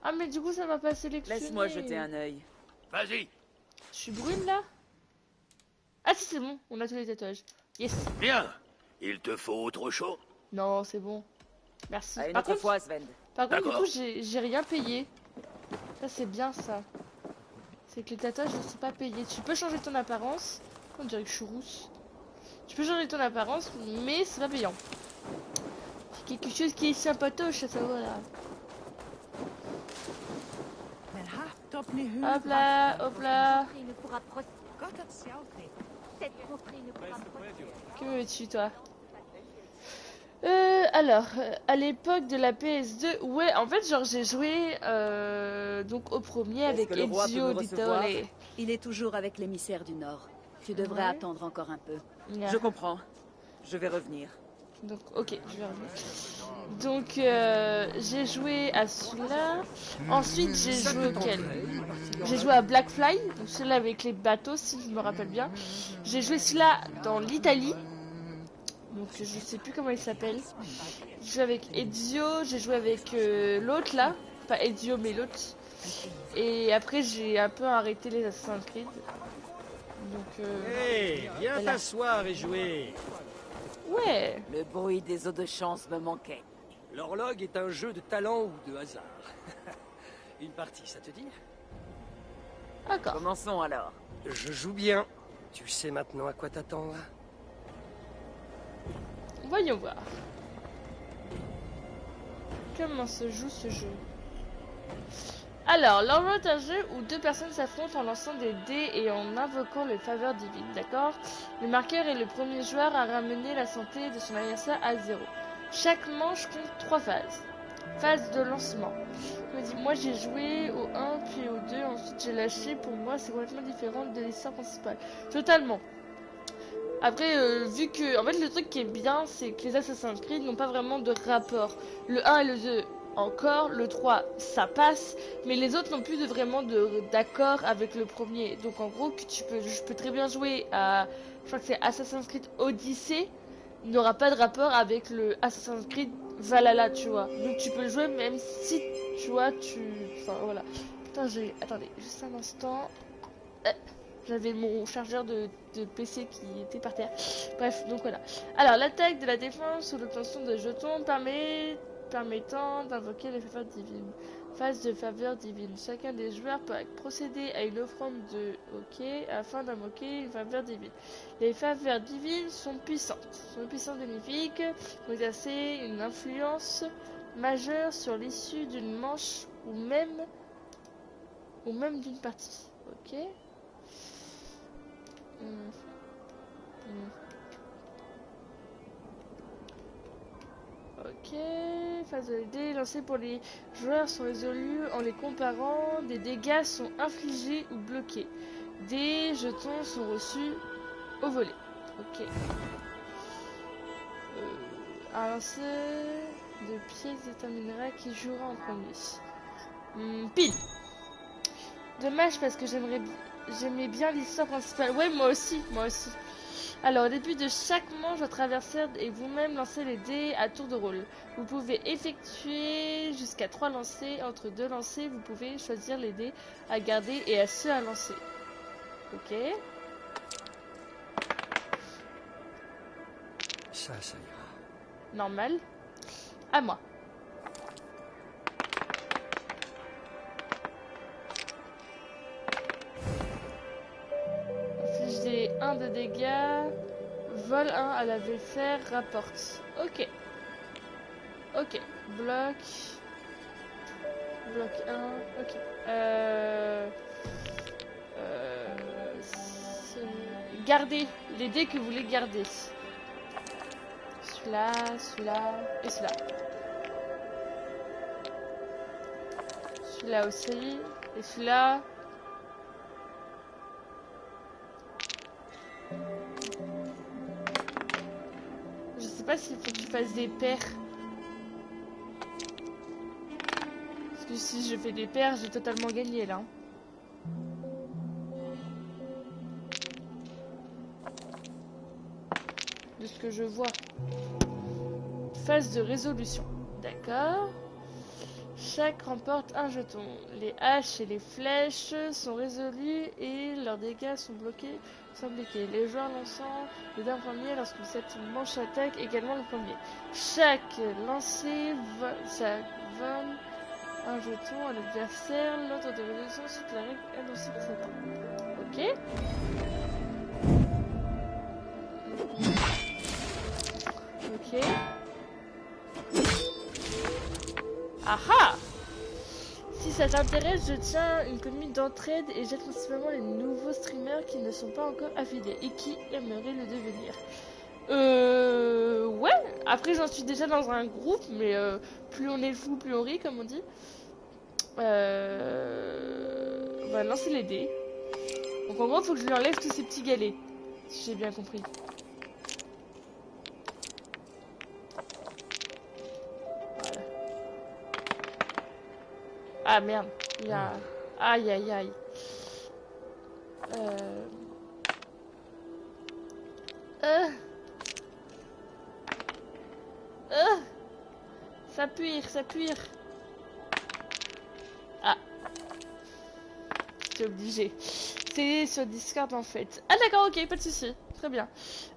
Ah, mais du coup, ça m'a pas sélectionné. Laisse-moi jeter un œil. Vas-y. Je suis brune là? Ah si, c'est bon, on a tous les tatouages. Yes. Bien. Il te faut autre chose? Non, c'est bon. Merci. À une autre fois, Sven. Par contre, du coup, j'ai rien payé. Ça, c'est bien ça. C'est que les tatouages ne sont pas payés. Tu peux changer ton apparence. On dirait que je suis rousse. Tu peux changer ton apparence, mais c'est pas payant. C'est quelque chose qui est sympatoche à savoir là. Hop là, hop là. Il ne pourra Cette tromperie ne pourra Que veux-tu, toi? Alors, à l'époque de la PS2, ouais, en fait, genre, j'ai joué donc au premier avec que le roi peut Ezio me recevoir? Auditore. Il est toujours avec l'émissaire du Nord. Tu devrais Ouais. attendre encore un peu. Je comprends. Je vais revenir. Donc, ok, je vais revenir. Donc, j'ai joué à celui-là. Ensuite, j'ai joué auquel? J'ai joué à Blackfly, donc celui-là avec les bateaux, si je me rappelle bien. J'ai joué celui-là dans l'Italie. Donc, je sais plus comment il s'appelle. J'ai joué avec Ezio, j'ai joué avec l'autre là. Pas Ezio, mais l'autre. Et après, j'ai un peu arrêté les Assassin's Creed. Donc, Hé, viens voilà. t'asseoir et jouer. Ouais. Le bruit des eaux de chance me manquait. L'horloge est un jeu de talent ou de hasard. Une partie, ça te dit? D'accord. Commençons alors. Je joue bien. Tu sais maintenant à quoi t'attendre? Voyons voir. Comment se joue ce jeu? Alors, l'enjeu est un jeu où deux personnes s'affrontent en lançant des dés et en invoquant les faveurs divines, d'accord? Le marqueur est le premier joueur à ramener la santé de son adversaire à 0. Chaque manche compte 3 phases. Phase de lancement. Moi j'ai joué au 1 puis au 2, ensuite j'ai lâché. Pour moi c'est complètement différent de l'histoire principale. Totalement. Après, vu que... En fait le truc qui est bien, c'est que les Assassin's Creed n'ont pas vraiment de rapport. Le 1 et le 2 encore, le 3 ça passe, mais les autres n'ont plus vraiment d'accord avec le premier. Donc en gros, je peux très bien jouer à... Je crois que c'est Assassin's Creed Odyssey. N'aura pas de rapport avec le Assassin's Creed Valhalla, tu vois. Donc tu peux le jouer même si, tu vois, Enfin, voilà. Putain, Attendez, juste un instant. J'avais mon chargeur de PC qui était par terre. Bref, donc voilà. Alors, l'attaque de la défense ou l'obtention de jetons permettant d'invoquer les faveurs divines. Phase de faveur divine. Chacun des joueurs peut procéder à une offrande de hockey afin d'invoquer une faveur divine. Les faveurs divines sont puissantes. Bénéfiques, vont exercer une influence majeure sur l'issue d'une manche ou même d'une partie. Ok. Ok, phase de dés lancés pour les joueurs sont résolus en les comparant. Des dégâts sont infligés ou bloqués. Des jetons sont reçus au volet. Ok. Un lancer de pièces déterminera qui jouera en premier. Pile. Dommage parce que j'aimais bien l'histoire principale. Ouais, moi aussi. Alors, au début de chaque manche, votre adversaire et vous-même lancez les dés à tour de rôle. Vous pouvez effectuer jusqu'à 3 lancers. Entre 2 lancers, vous pouvez choisir les dés à garder et à ceux à lancer. Ok. Ça ira. Normal. À moi. Inflige 1 de dégâts. Vol 1 à l'adversaire. Rapporte. Ok. Ok. Bloc 1. Ok. Gardez les dés que vous voulez garder. Celui-là et celui-là. Celui-là aussi. Et celui-là. Je sais pas s'il faut que tu fasses des paires. Parce que si je fais des paires, j'ai totalement gagné là. De ce que je vois. Phase de résolution. D'accord. Chaque remporte un jeton. Les haches et les flèches sont résolues et leurs dégâts sont bloqués. Les joueurs lançant le dé premier lorsque cette manche attaque également le premier. Chaque lancer vole un jeton à l'adversaire. L'ordre de résolution suit la règle annoncée précédemment. Ok. Ok. Aha! Si ça t'intéresse, je tiens une communauté d'entraide et j'aide principalement les nouveaux streamers qui ne sont pas encore affiliés et qui aimeraient le devenir. Ouais, après j'en suis déjà dans un groupe, mais plus on est fou, plus on rit, comme on dit. On va lancer les dés. Donc en gros, il faut que je lui enlève tous ces petits galets, si j'ai bien compris. Voilà. Ah merde, il y a... Aïe aïe aïe. Ça puire, ça puire. Ah. J'étais obligée. C'est sur Discord en fait. Ah d'accord, ok, pas de soucis. Très bien.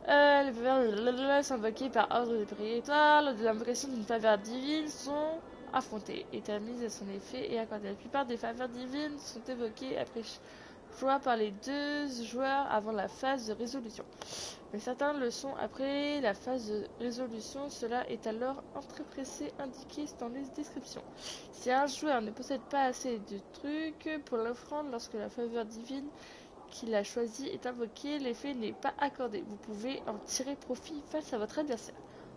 Les faveurs sont invoquées par ordre des prières. Lors de l'invocation d'une faveur divine sont affrontées, établies à son effet et accordées. La plupart des faveurs divines sont évoquées après choix par les deux joueurs avant la phase de résolution. Mais certains le sont après la phase de résolution. Cela est alors entrepressé indiqué dans les descriptions. Si un joueur ne possède pas assez de trucs pour l'offrande lorsque la faveur divine qu'il a choisie est invoquée, l'effet n'est pas accordé. Vous pouvez en tirer profit face à votre adversaire.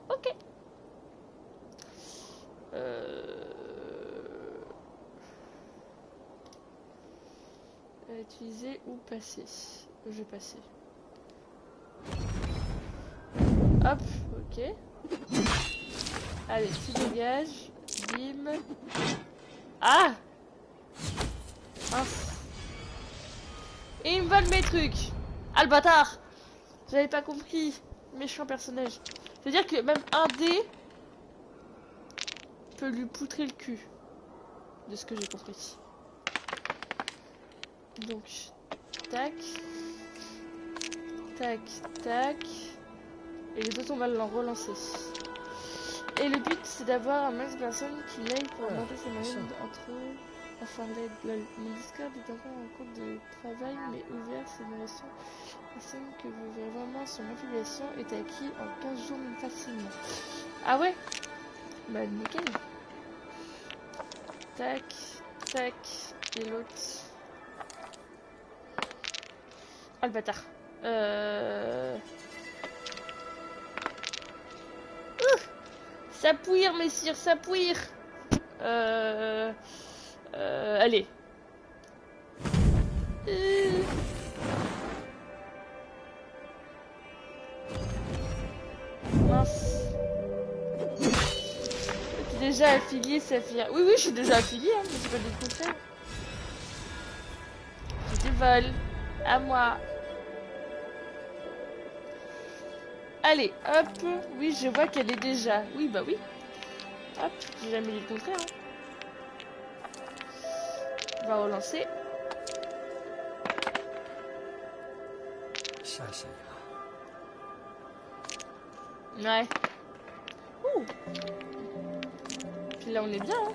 Ok. Utiliser ou passer. Je vais passer. Hop, ok. Allez, tu dégages. Bim. Ah! Mince. Et il me vole mes trucs. Ah le bâtard! J'avais pas compris. Méchant personnage. C'est-à-dire que même un dé peut lui poutrer le cul. De ce que j'ai compris. Donc, tac. Tac, tac. Et les autres, on va l'en relancer. Et le but, c'est d'avoir un max de personnes qui l'aident pour augmenter ses moyens entre eux. Enfin, l'aide. Mon Discord est encore en cours de travail, mais ouvert, c'est une relation. Personne que vous verrez vraiment son affiliation est acquis en 15 jours même facilement. Ah ouais? Bah, nickel. Tac, tac. Et l'autre. Ah le bâtard. Ça pouire, messire, ça pouire. Allez. Mince. Tu es déjà affilié, Saphir. Oui, oui, je suis déjà affilié, hein, mais c'est pas des contraires. Je dévole. À moi. Allez, hop. Oui, je vois qu'elle est déjà. Oui, bah oui. Hop, j'ai jamais dit le contraire. Hein. On va relancer. Ça ira. Ouais. Ouh. Puis là, on est bien. Hein.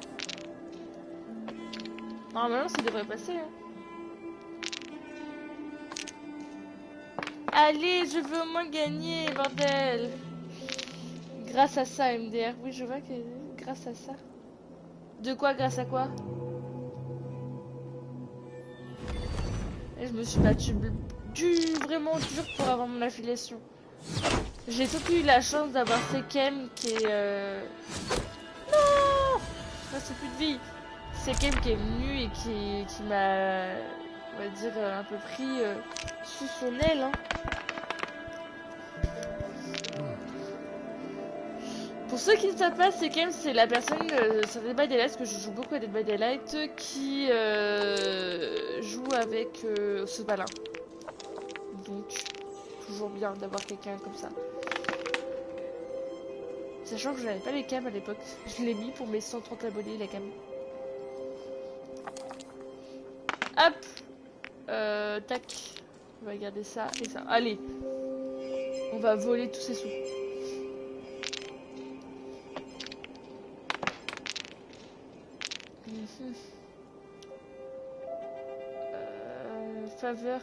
Normalement, ça devrait passer. Hein. Allez, je veux au moins gagner, bordel. Grâce à ça, MDR. Oui, je vois que grâce à ça. De quoi, grâce à quoi? Et je me suis battue vraiment dur pour avoir mon affiliation. J'ai surtout eu la chance d'avoir Sekem qui est... Non! Ça, c'est plus de vie. Sekem qui est venu et qui m'a, on va dire, un peu pris sous son aile. Hein. Pour ceux qui ne savent pas, Sekem, c'est la personne sur Dead by Daylight, parce que je joue beaucoup à Dead by Daylight, qui joue avec ce balin. Donc, toujours bien d'avoir quelqu'un comme ça. Sachant que je n'avais pas les cams à l'époque. Je l'ai mis pour mes 130 abonnés, la cam. Hop. Tac. On va garder ça et ça. Allez. On va voler tous ces sous. Faveur.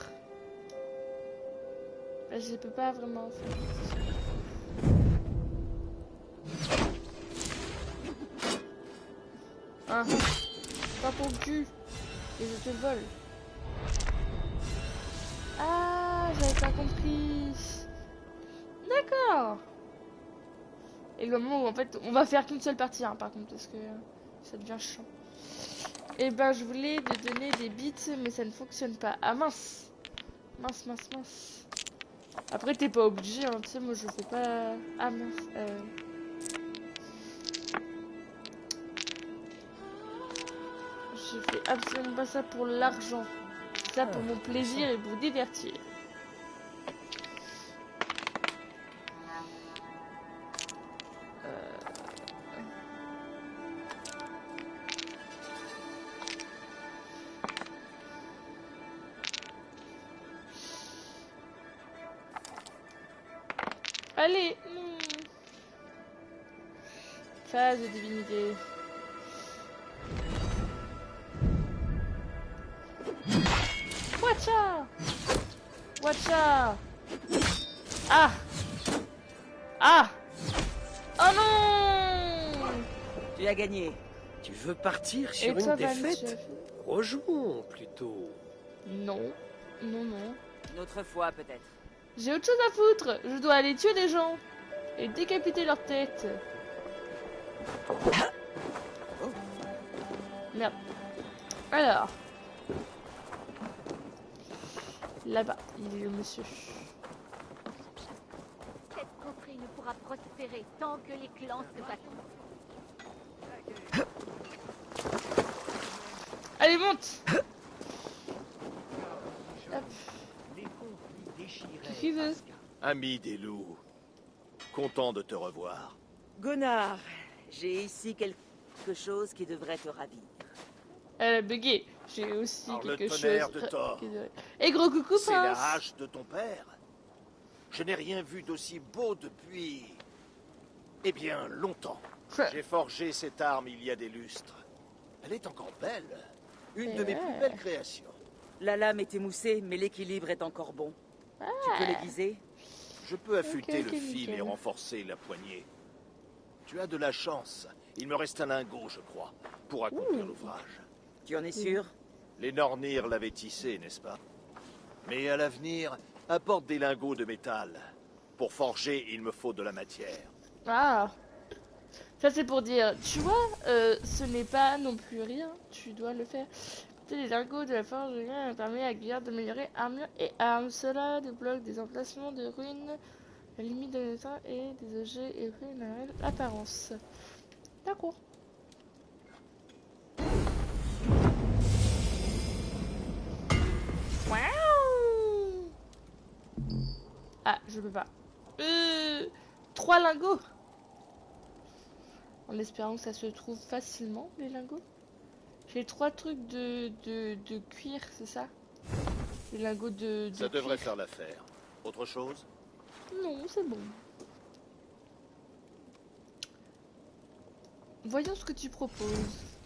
Bah, je peux pas vraiment faire. Pas pour le cul. Et je te le vole. Ah, j'avais pas compris. D'accord. Et le moment où en fait on va faire qu'une seule partie hein, par contre parce que ça devient chiant. Et ben je voulais te donner des bits mais ça ne fonctionne pas. Ah mince. Mince. Après t'es pas obligé hein, tu sais moi je fais pas. Ah mince. Je fais absolument pas ça pour l'argent. C'est ça pour mon plaisir et pour vous divertir. Allez. Phase de divinité. Watcha! Watcha! Ah! Ah! Oh non! Tu as gagné. Tu veux partir Et sur toi, une défaite? Chef? Rejouons plutôt. Non. Non. Une autre fois, peut-être. J'ai autre chose à foutre. Je dois aller tuer des gens. Et décapiter leur tête. Merde. Alors. Là-bas, il est le monsieur. Cette contrée ne pourra prospérer tant que les clans se battront. Allez, monte! Hop. Qu'est-ce qu'il veut? Ami des loups, content de te revoir. Gunnar, j'ai ici quelque chose qui devrait te ravir. Elle a bugué. J'ai aussi Alors, quelque le chose. tonnerre de Thor. Et gros coucou, C'est Prince. la hache de ton père. Je n'ai rien vu d'aussi beau depuis... Eh bien, longtemps. J'ai forgé cette arme il y a des lustres. Elle est encore belle. Une de mes plus belles créations. La lame est émoussée, mais l'équilibre est encore bon. Tu peux l'aiguiser? Je peux affûter Ok, le fil nickel. et renforcer la poignée. Tu as de la chance. Il me reste un lingot, je crois, pour accomplir l'ouvrage. Tu en es sûr? Les Nornir l'avaient tissé, n'est-ce pas? Mais à l'avenir, apporte des lingots de métal. Pour forger, il me faut de la matière. Ah. Ça c'est pour dire, tu vois, ce n'est pas non plus rien, tu dois le faire. Les lingots de la forge permet à Guillard d'améliorer armure et armes. Cela débloque des emplacements de ruines, la limite de l'état et des objets et ruines à l'apparence. D'accord. Ah, je peux pas. 3 lingots. En espérant que ça se trouve facilement, les lingots. J'ai 3 trucs de cuir, c'est ça? Les lingots de Ça devrait cuir. faire l'affaire. Autre chose? Non, c'est bon. Voyons ce que tu proposes.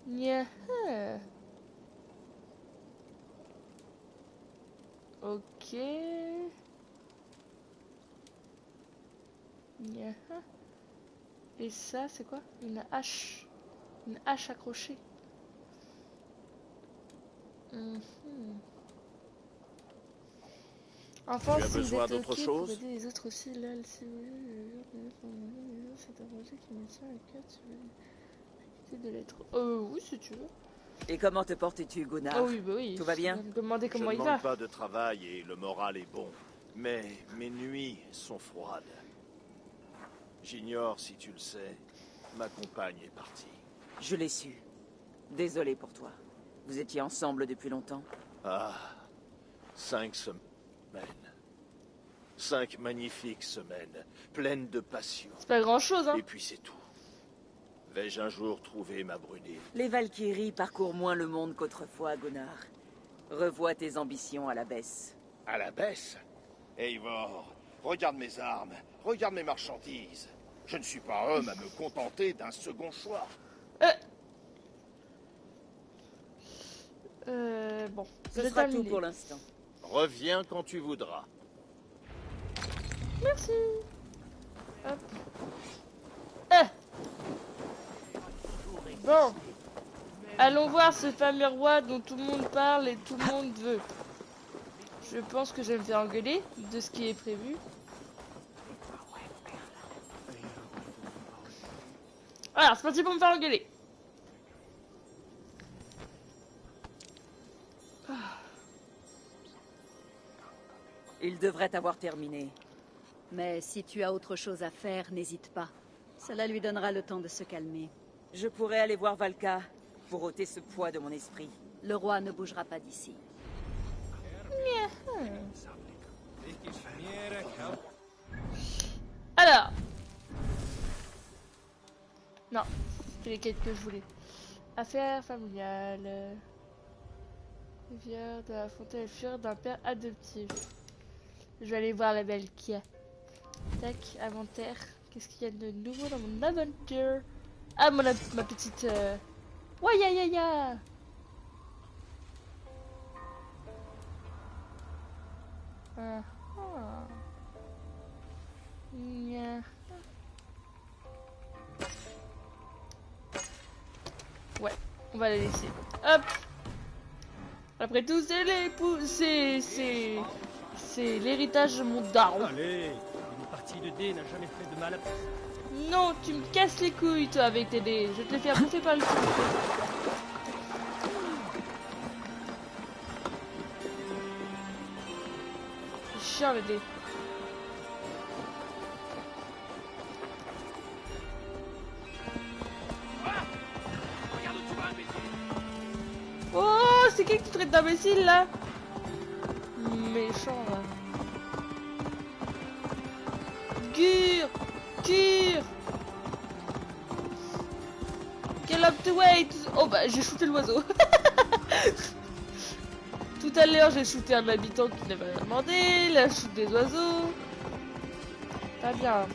Nya. Ok. Nya. Et ça, c'est quoi? Une hache. Une hache accrochée. Enfin, Tu as si besoin vous êtes d'autre ok chose? pour aider les autres aussi, là, si vous voulez, c'est un projet qui me tient à cœur, si vous voulez de l'être. Oui, si tu veux. Et comment te portes-tu, Gunnar? Ah oui, bah oui. Tout va bien? Je vais me demander comment Je il ne va. manque pas de travail et le moral est bon. Mais mes nuits sont froides. J'ignore si tu le sais, ma compagne est partie. Je l'ai su. Désolé pour toi. Vous étiez ensemble depuis longtemps? Ah, 5 semaines. 5 magnifiques semaines, pleines de passion. C'est pas grand-chose, hein. Et puis c'est tout. Vais-je un jour trouver ma Brunhilde? Les Valkyries parcourent moins le monde qu'autrefois, Gunnar. Revois tes ambitions à la baisse. À la baisse? Eivor, regarde mes armes, regarde mes marchandises. Je ne suis pas homme à me contenter d'un second choix. Bon. Ce j'ai sera tout terminé. pour l'instant. Reviens quand tu voudras. Merci. Hop. Bon. Allons voir ce fameux roi dont tout le monde parle et tout le monde veut. Je pense que je vais me faire engueuler de ce qui est prévu. Alors, c'est parti pour me faire engueuler. Il devrait avoir terminé. Mais si tu as autre chose à faire, n'hésite pas. Cela lui donnera le temps de se calmer. Je pourrais aller voir Valka pour ôter ce poids de mon esprit. Le roi ne bougera pas d'ici. Alors. Non, c'était les quêtes que je voulais. Affaires familiales. Rivière de la fontaine fuir d'un père adoptif. Je vais aller voir la belle Kia. Tac, inventaire. Qu'est-ce qu'il y a de nouveau dans mon aventure? Ah, ma petite... Ouais, ya. Ouais, on va la laisser. Hop. Après tout, c'est l'époux, c'est l'héritage de mon daron. Allez, une partie de dés n'a jamais fait de mal à personne. Non, tu me casses les couilles, toi, avec tes dés. Je te les fais bouffer par le cul. C'est chiant, les dés. Oh, c'est qui tu traites d'imbécile, là? Méchant, là. Cure. Get up the way. Oh bah j'ai shooté l'oiseau. Tout à l'heure j'ai shooté un habitant qui n'avait rien demandé. Là je shoot des oiseaux. Pas bien.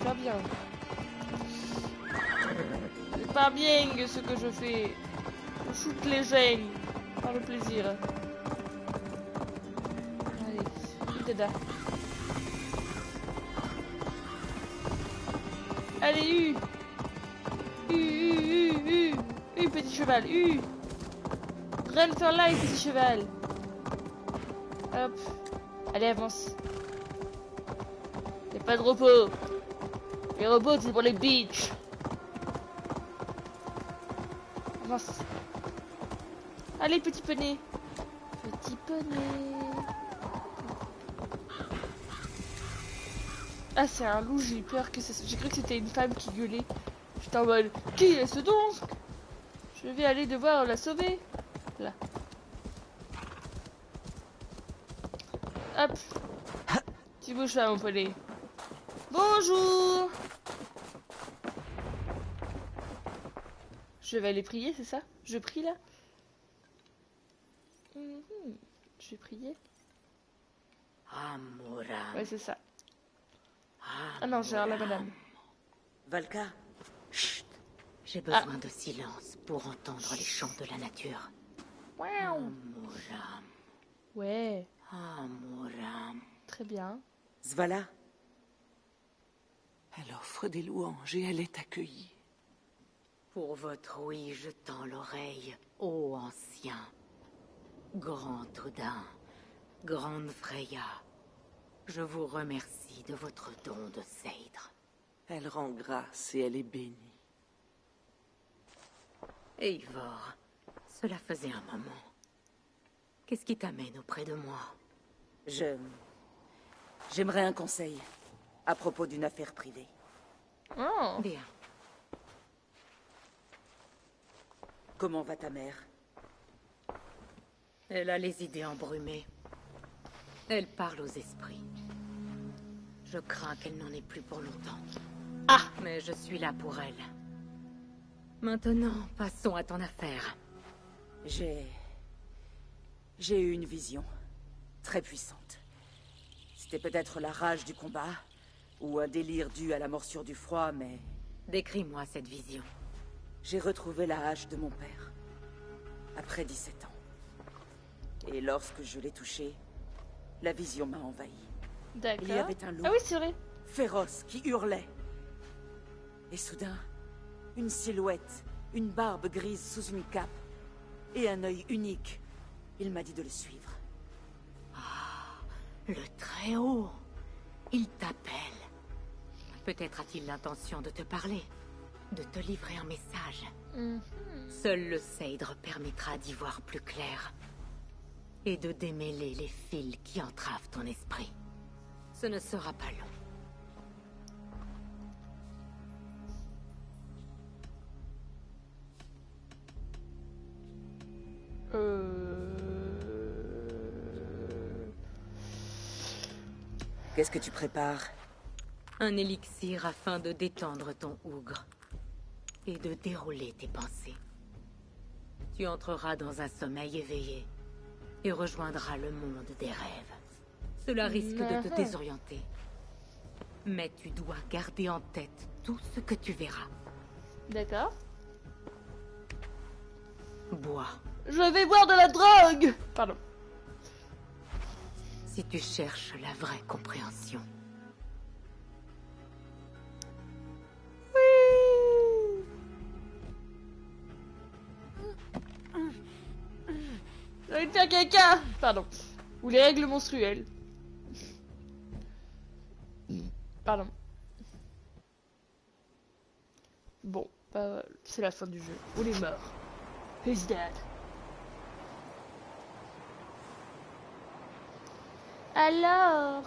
C'est pas bien ce que je fais. Je shoot les gens. Par le plaisir. Allez, Dada. Allez, petit cheval, Run for life, petit cheval. Hop. Allez, avance. Y'a pas de repos. Les repos, c'est pour les bitches. Avance. Allez, petit poney. Petit poney. Ah, c'est un loup, j'ai eu peur que ça... J'ai cru que c'était une femme qui gueulait. J'étais en mode, qui est-ce donc? Je vais aller devoir la sauver. Là. Hop. Tu bouges là, mon poney. Bonjour. Je vais aller prier, c'est ça? Je prie là? Je vais prier. Ouais, c'est ça. Ah non, j'ai la madame. Valka. Chut. J'ai besoin de silence pour entendre les chants de la nature. Ouais. Amuram. Très bien. Zvala. Elle offre des louanges et elle est accueillie. Pour votre oui, je tends l'oreille, ô ancien. Grand Odin, grande Freya, je vous remercie de votre don de Seidr. Elle rend grâce et elle est bénie. Eivor, cela faisait un moment. Qu'est-ce qui t'amène auprès de moi? J'aimerais un conseil à propos d'une affaire privée. Oh. Bien. Comment va ta mère? Elle a les idées embrumées. Elle parle aux esprits. Je crains qu'elle n'en ait plus pour longtemps. Ah! Mais je suis là pour elle. Maintenant, passons à ton affaire. J'ai eu une vision très puissante. C'était peut-être la rage du combat, ou un délire dû à la morsure du froid, mais... Décris-moi cette vision. J'ai retrouvé la hache de mon père, après 17 ans. Et lorsque je l'ai touchée, la vision m'a envahi. D'accord. Il y avait un loup. Ah oui, c'est vrai. Féroce, qui hurlait. Et soudain, une silhouette, une barbe grise sous une cape, Et un œil unique. Il m'a dit de le suivre. Le Très-Haut. Il t'appelle. Peut-être a-t-il l'intention de te parler, de te livrer un message. Seul le Seidre permettra d'y voir plus clair et de démêler les fils qui entravent ton esprit. Ce ne sera pas long. Qu'est-ce que tu prépares? Un élixir afin de détendre ton ougre et de dérouler tes pensées. Tu entreras dans un sommeil éveillé et rejoindras le monde des rêves. Cela risque de te désorienter. Mais tu dois garder en tête tout ce que tu verras. D'accord. Bois. Je vais boire de la drogue. Pardon. Si tu cherches la vraie compréhension. J'ai envie de faire caca. Pardon. Ou les règles menstruelles. Pardon. Bon, bah, c'est la fin du jeu. On est mort. He's dead. Alors...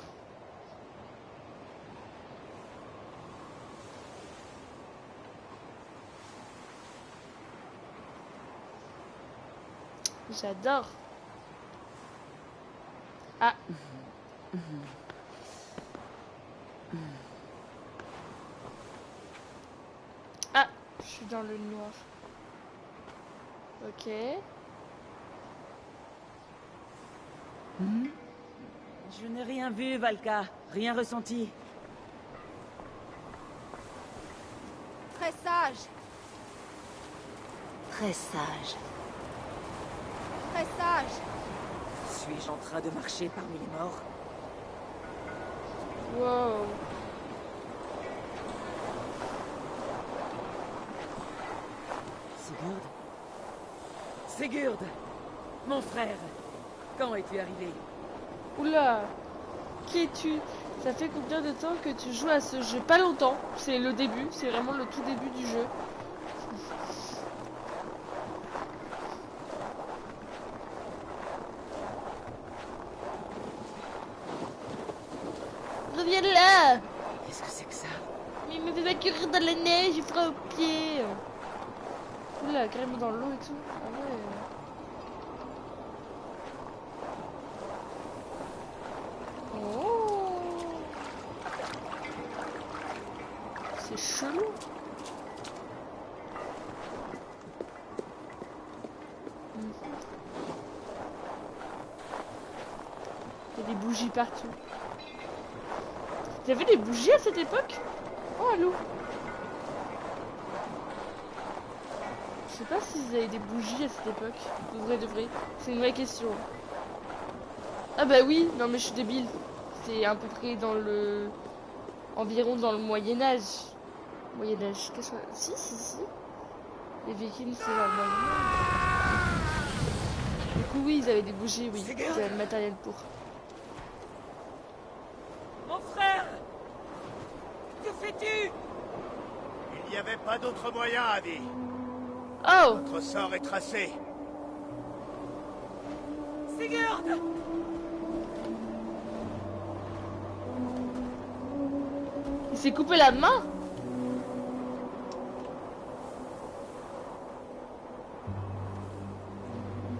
J'adore. Ah. Ah, je suis dans le noir. Ok. Je n'ai rien vu, Valka. Rien ressenti. Très sage. Très sage. Très sage. Suis-je en train de marcher parmi les morts? Wow. Sigurd? Sigurd! Mon frère! Quand es-tu arrivé? Oula. Qui es-tu? Ça fait combien de temps que tu joues à ce jeu? Pas longtemps. C'est le début. C'est vraiment le tout début du jeu. Reviens là! Qu'est-ce que c'est que ça? Mais il me fait pas courir dans la neige, il fera au pied. Oula, carrément dans l'eau et tout. Ah ouais. Oh. C'est chelou. Il y a des bougies partout. Il y avait des bougies à cette époque? Oh, allô. Je sais pas s'ils avaient des bougies à cette époque. De vrai. C'est une vraie question. Ah bah oui, non mais je suis débile. C'est à peu près dans le... environ dans le Moyen-Âge. Moyen-Âge, qu'est-ce que... Si. Les Vikings, c'est dans le Moyen-Âge. Du coup, oui, ils avaient des bougies, oui. Ils avaient le matériel pour. Mon frère! Que fais-tu? Il n'y avait pas d'autre moyen, Adi. Oh! Notre sort est tracé. Sigurd! Il s'est coupé la main?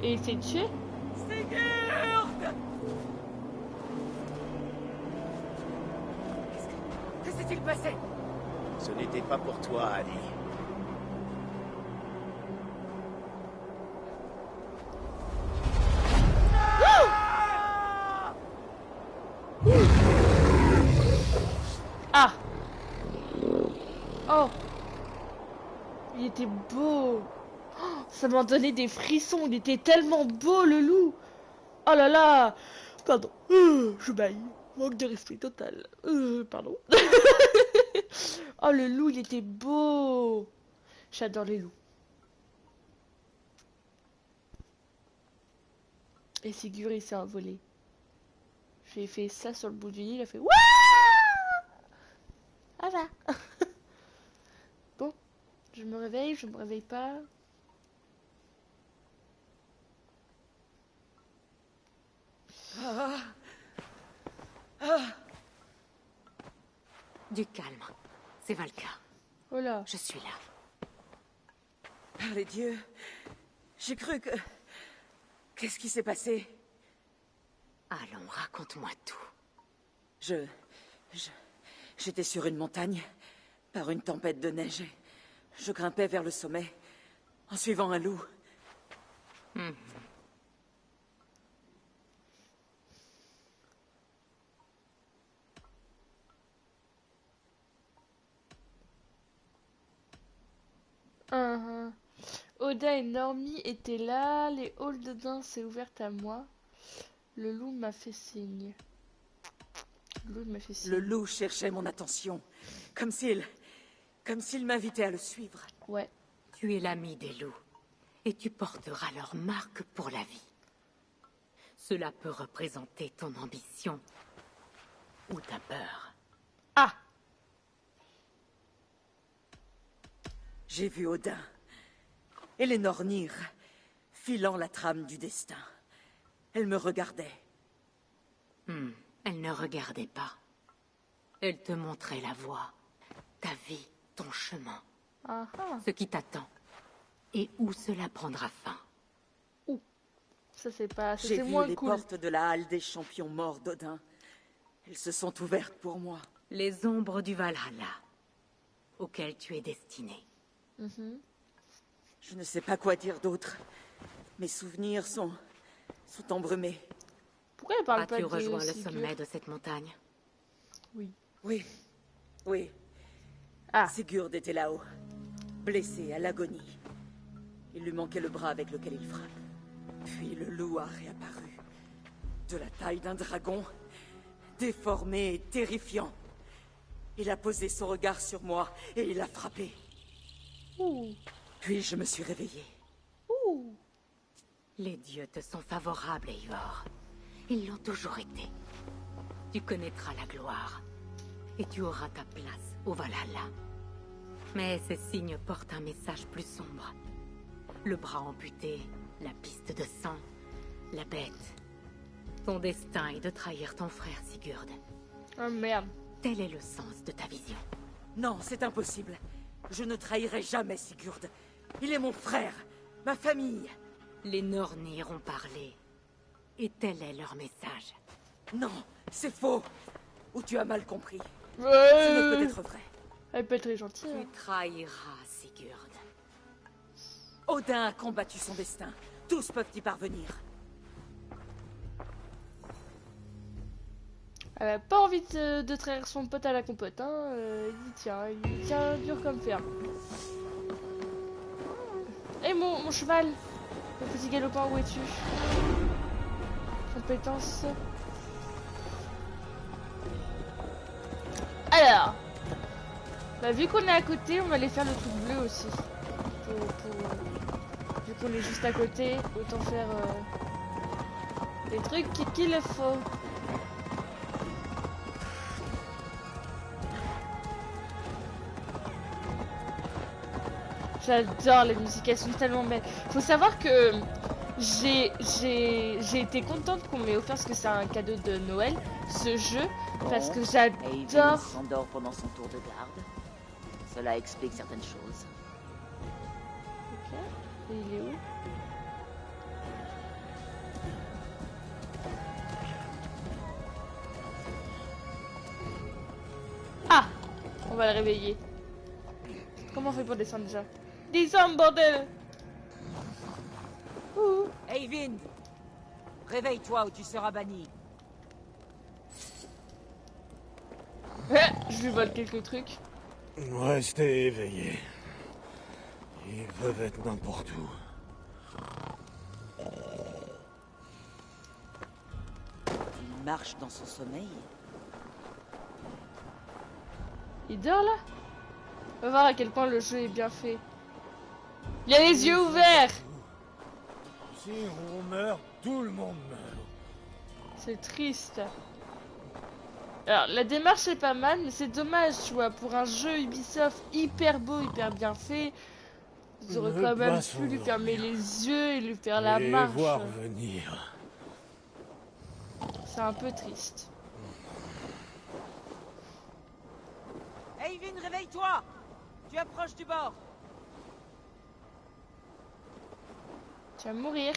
Et il s'est tué? Sigurd! Que s'est-il passé? Ce n'était pas pour toi, Adi. Ah! Oh! Il était beau! Oh, ça m'a donné des frissons, il était tellement beau le loup! Oh là là! Pardon, je baille. Manque de respect total. Pardon. Oh le loup, il était beau! J'adore les loups. Et Sigurd il s'est envolé. J'ai fait ça sur le bout du nid, il a fait Wouah. Voilà. Bon, je me réveille, je me réveille pas. Du calme. C'est Valka. Oh là. Je suis là. Par les dieux, j'ai cru que... Qu'est-ce qui s'est passé? Allons, raconte-moi tout. J'étais sur une montagne, par une tempête de neige. Je grimpais vers le sommet, en suivant un loup. Oda et Normie étaient là, les halls de danse s'est ouverte à moi. Le loup m'a fait signe. Le loup cherchait mon attention, comme s'il m'invitait à le suivre. Ouais. Tu es l'ami des loups, et tu porteras leur marque pour la vie. Cela peut représenter ton ambition ou ta peur. Ah! J'ai vu Odin et les Nornir filant la trame du destin. Elle me regardait. Elle ne regardait pas. Elle te montrait la voie, ta vie, ton chemin, ce qui t'attend, et où cela prendra fin. Ça c'est pas... J'ai vu moins les cool. portes de la halle des champions morts d'Odin. Elles se sont ouvertes pour moi. Les ombres du Valhalla, auxquelles tu es destiné. Je ne sais pas quoi dire d'autre. Mes souvenirs sont embrumés. Pourquoi elle parle pas de As-tu rejoint le Sigurd? sommet de cette montagne? Oui. Sigurd était là-haut, blessé à l'agonie. Il lui manquait le bras avec lequel il frappe. Puis le loup a réapparu. De la taille d'un dragon, déformé et terrifiant. Il a posé son regard sur moi et il a frappé. Puis je me suis réveillée. Les dieux te sont favorables, Eivor. Ils l'ont toujours été. Tu connaîtras la gloire. Et tu auras ta place au Valhalla. Mais ces signes portent un message plus sombre. Le bras amputé, la piste de sang, la bête. Ton destin est de trahir ton frère Sigurd. Oh merde. Tel est le sens de ta vision. Non, c'est impossible. Je ne trahirai jamais Sigurd. Il est mon frère, ma famille. Les Nornir ont parlé. Et tel est leur message. Non, c'est faux. Ou tu as mal compris. Ce n'est peut-être vrai. Elle peut être très gentille. Tu trahiras Sigurd. Odin a combattu son destin. Tous peuvent y parvenir. Elle a pas envie de trahir son pote à la compote, hein. Il tient dur comme fer. Et mon cheval, le petit galopin, où es-tu? Compétence. Alors, bah, vu qu'on est à côté, on va aller faire le truc bleu aussi. Vu qu'on est juste à côté, autant faire les trucs qu'il le faut. J'adore les musiques, elles sont tellement belles. Faut savoir que j'ai été contente qu'on m'ait offert, parce que c'est un cadeau de Noël, ce jeu, parce que j'adore... Eivor s'endort pendant son tour de garde. Cela explique certaines choses. Ok, et il est où? Ah! On va le réveiller. Comment on fait pour descendre déjà? Descends, bordel! Eyvind, réveille-toi ou tu seras banni. Je lui vole quelques trucs. Restez éveillés. Ils peuvent être n'importe où. Il marche dans son sommeil. Il dort là? On va voir à quel point le jeu est bien fait. Il a les yeux ouverts! Si on meurt Tout le monde meurt. C'est triste. Alors, la démarche est pas mal, mais c'est dommage, tu vois, pour un jeu Ubisoft hyper beau, hyper bien fait, ils auraient quand même pu lui fermer les yeux et lui faire la marche. Voir venir. C'est un peu triste. Eivin, réveille-toi! Tu approches du bord. Tu vas mourir.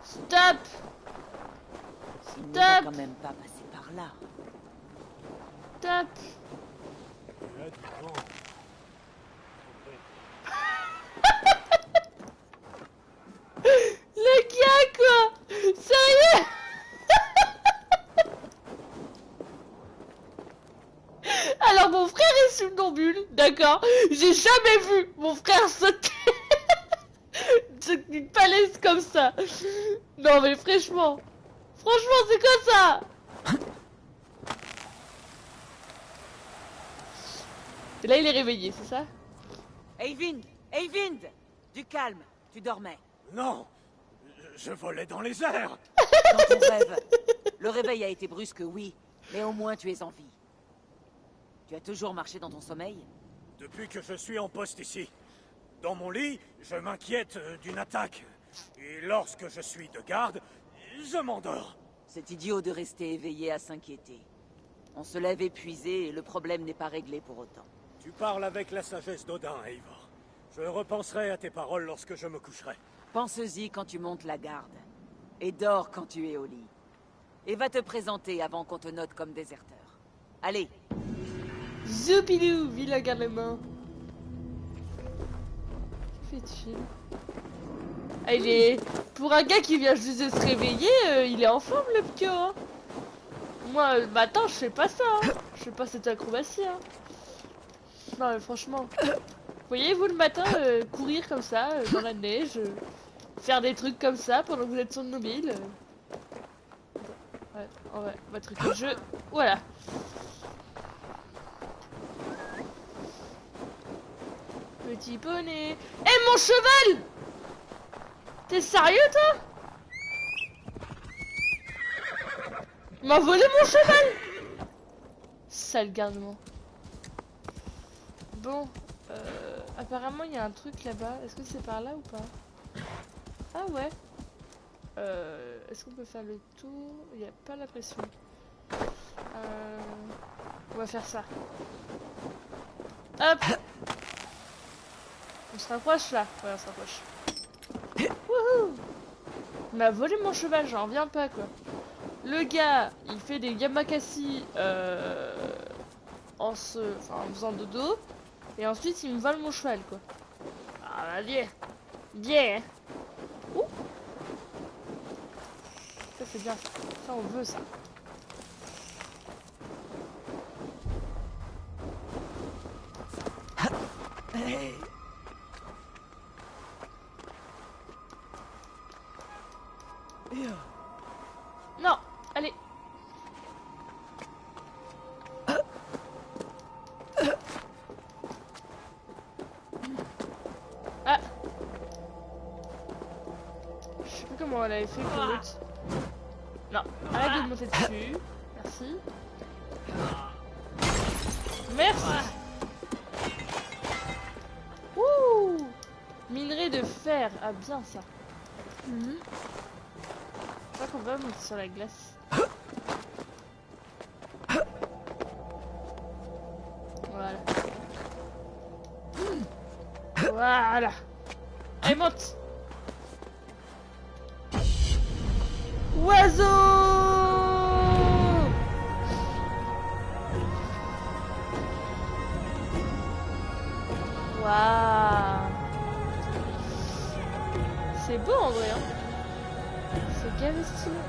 Stop! Il ne va Stop! quand même pas passer par là. Stop! Le gars, quoi! Sérieux? Alors, mon frère est somnambule, d'accord? J'ai jamais vu mon frère sauter d'une falaise comme ça. Non, mais franchement, c'est quoi ça? Et là, il est réveillé, c'est ça? Eyvind! Eyvind! Du calme, tu dormais. Non! Je volais dans les airs! Dans ton rêve. Le réveil a été brusque, oui, mais au moins tu es en vie. Tu as toujours marché dans ton sommeil? Depuis que je suis en poste ici. Dans mon lit, je m'inquiète d'une attaque. Et lorsque je suis de garde, je m'endors. C'est idiot de rester éveillé à s'inquiéter. On se lève épuisé et le problème n'est pas réglé pour autant. Tu parles avec la sagesse d'Odin, Eivor. Je repenserai à tes paroles lorsque je me coucherai. Pense-y quand tu montes la garde. Et dors quand tu es au lit. Et va te présenter avant qu'on te note comme déserteur. Allez. Zoupidou, vilain garnement. Que fait-il? Ah, il est... Pour un gars qui vient juste de se réveiller, il est en forme, le pio, hein. Moi, le matin, je fais pas ça, hein. Je fais pas cette acrobatie, hein. Non, mais franchement. Voyez-vous le matin courir comme ça, dans la neige, faire des trucs comme ça pendant que vous êtes sur le mobile. Ouais, on va truquer le jeu. Voilà. Petit poney. Eh, mon cheval! T'es sérieux, toi? Il m'a volé mon cheval! Sale gardement. Bon, apparemment il y a un truc là-bas. Est-ce que c'est par là ou pas? Ah ouais. Est-ce qu'on peut faire le tour? Il n'y a pas la pression. On va faire ça. Hop! On se rapproche là. Ouais, on se rapproche. Wouhou! Il m'a volé mon cheval, j'en reviens pas quoi. Le gars, il fait des yamakasi en faisant dodo. Et ensuite, il me vole mon cheval quoi. Ah bah viens! Viens! Ouh! Ça c'est bien. Ça on veut ça. Non, allez. Ah. Je sais plus comment elle avait fait pour l'autre. Non, arrête de monter dessus. Merci. Merci. Ouh. Minerai de fer. Ah bien ça. Je crois qu'on va monter sur la glace. Voilà. Voilà. Allez, monte. Oiseau. Waouh. C'est beau en vrai, hein. C'est gavé stylé.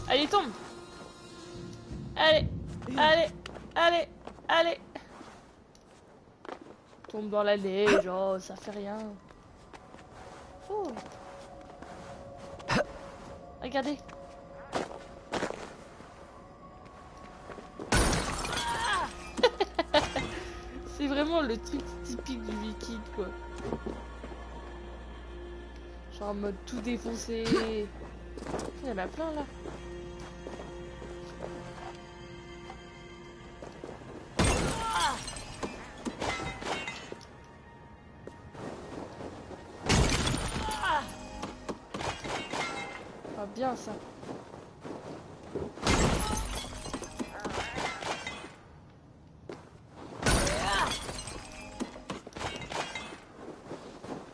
Allez, tombe. Allez, allez, allez, allez. Tombe dans la neige, oh, ça fait rien. Oh. Regardez. le truc typique du viking, quoi. Genre en mode tout défoncé. Il y en a plein là. Ah, bien ça.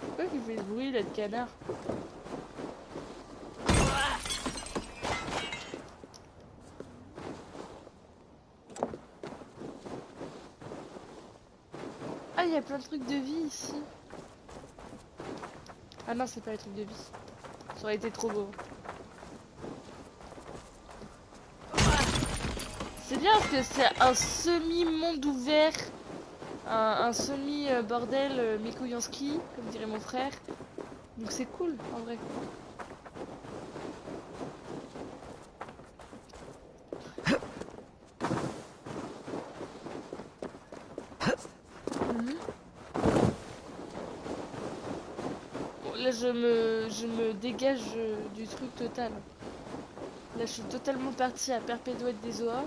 Pourquoi il fait ce bruit là de canard? Ah, il y a plein de trucs de vie ici. Ah non, c'est pas les trucs de vie. Ça aurait été trop beau. C'est bien parce que c'est un semi-monde ouvert. Un semi-bordel Mikoyanski, comme dirait mon frère. Donc c'est cool, en vrai. Là, je me dégage du truc total. Là, je suis totalement partie à Perpétuette des Oa.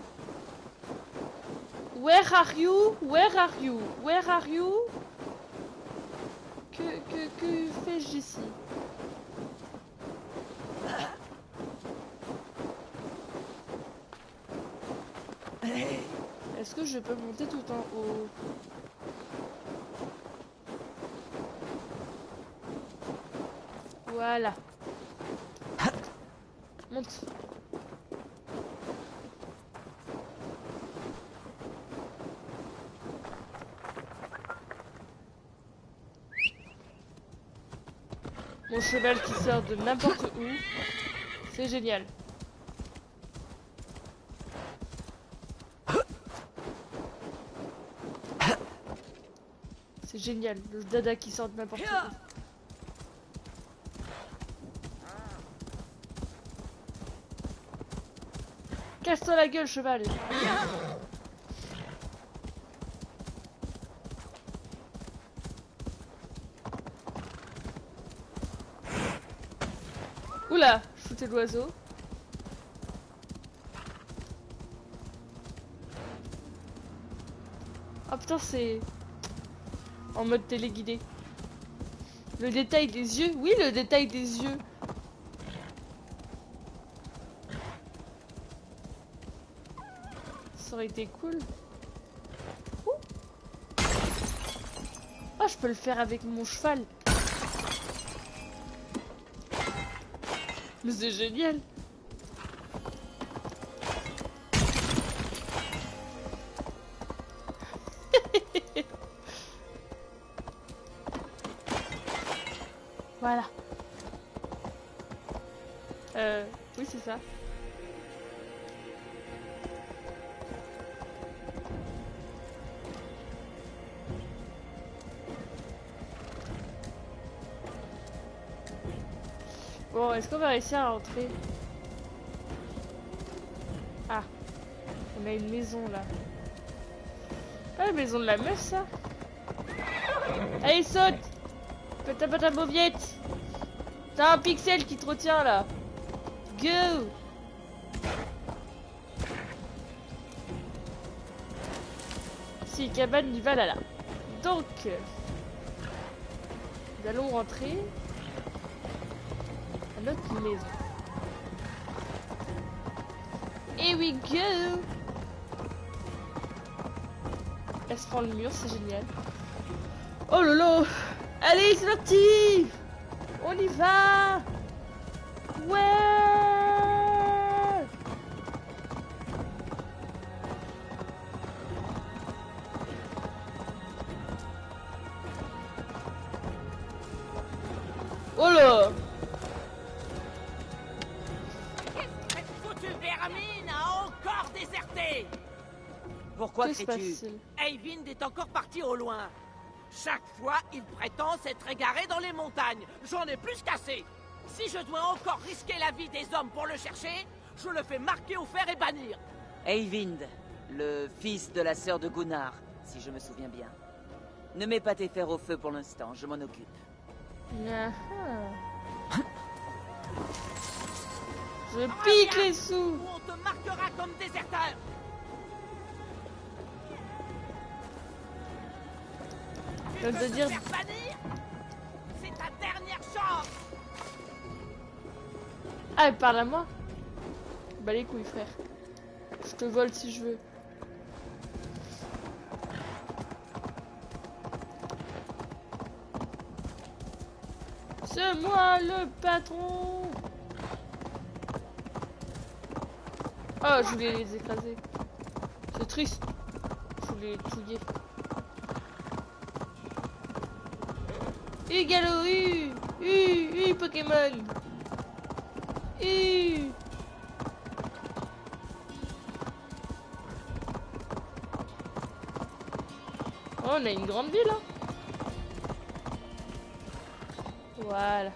Where are you? Where are you? Where are you? Que fais-je ici? Est-ce que je peux monter tout en haut? Voilà. Monte. Mon cheval qui sort de n'importe où. C'est génial. C'est génial, le dada qui sort de n'importe où. Casse-toi la gueule, cheval. Oula, je foutais l'oiseau. Oh putain, c'est en mode téléguidé. Le détail des yeux. Oui, le détail des yeux. Ça aurait été cool. Ouh. Oh, je peux le faire avec mon cheval. Mais c'est génial. Voilà. Oui, c'est ça. Bon, est-ce qu'on va réussir à rentrer? Ah, on a une maison là. Pas la maison de la meuf, ça? Allez, saute! Pata mauviette! T'as un pixel qui te retient là! Go! Si, cabane du Valhalla. Donc, nous allons rentrer à notre maison. Et we go! Elle se prend le mur, c'est génial. Oh lolo! Allez, c'est parti! On y va! Ouais! Oh là! Cette foutue vermine a encore déserté! Pourquoi cries-tu? Eyvind est encore parti au loin. Chaque fois, il prétend s'être égaré dans les montagnes. J'en ai plus qu'assez. Si je dois encore risquer la vie des hommes pour le chercher, je le fais marquer au fer et bannir. Eyvind, le fils de la sœur de Gunnar, si je me souviens bien. Ne mets pas tes fers au feu pour l'instant, je m'en occupe. Ah. Je pique les sous. Ou on te marquera comme déserteur. Ça veut dire... Faire bannir, c'est ta dernière chance. Ah, elle parle à moi? Bah les couilles, frère. Je te vole si je veux. C'est moi le patron. Oh, je voulais les écraser. C'est triste. Je voulais les touiller. Gallo, Pokémon. Oh, on a une grande ville, hein. Voilà.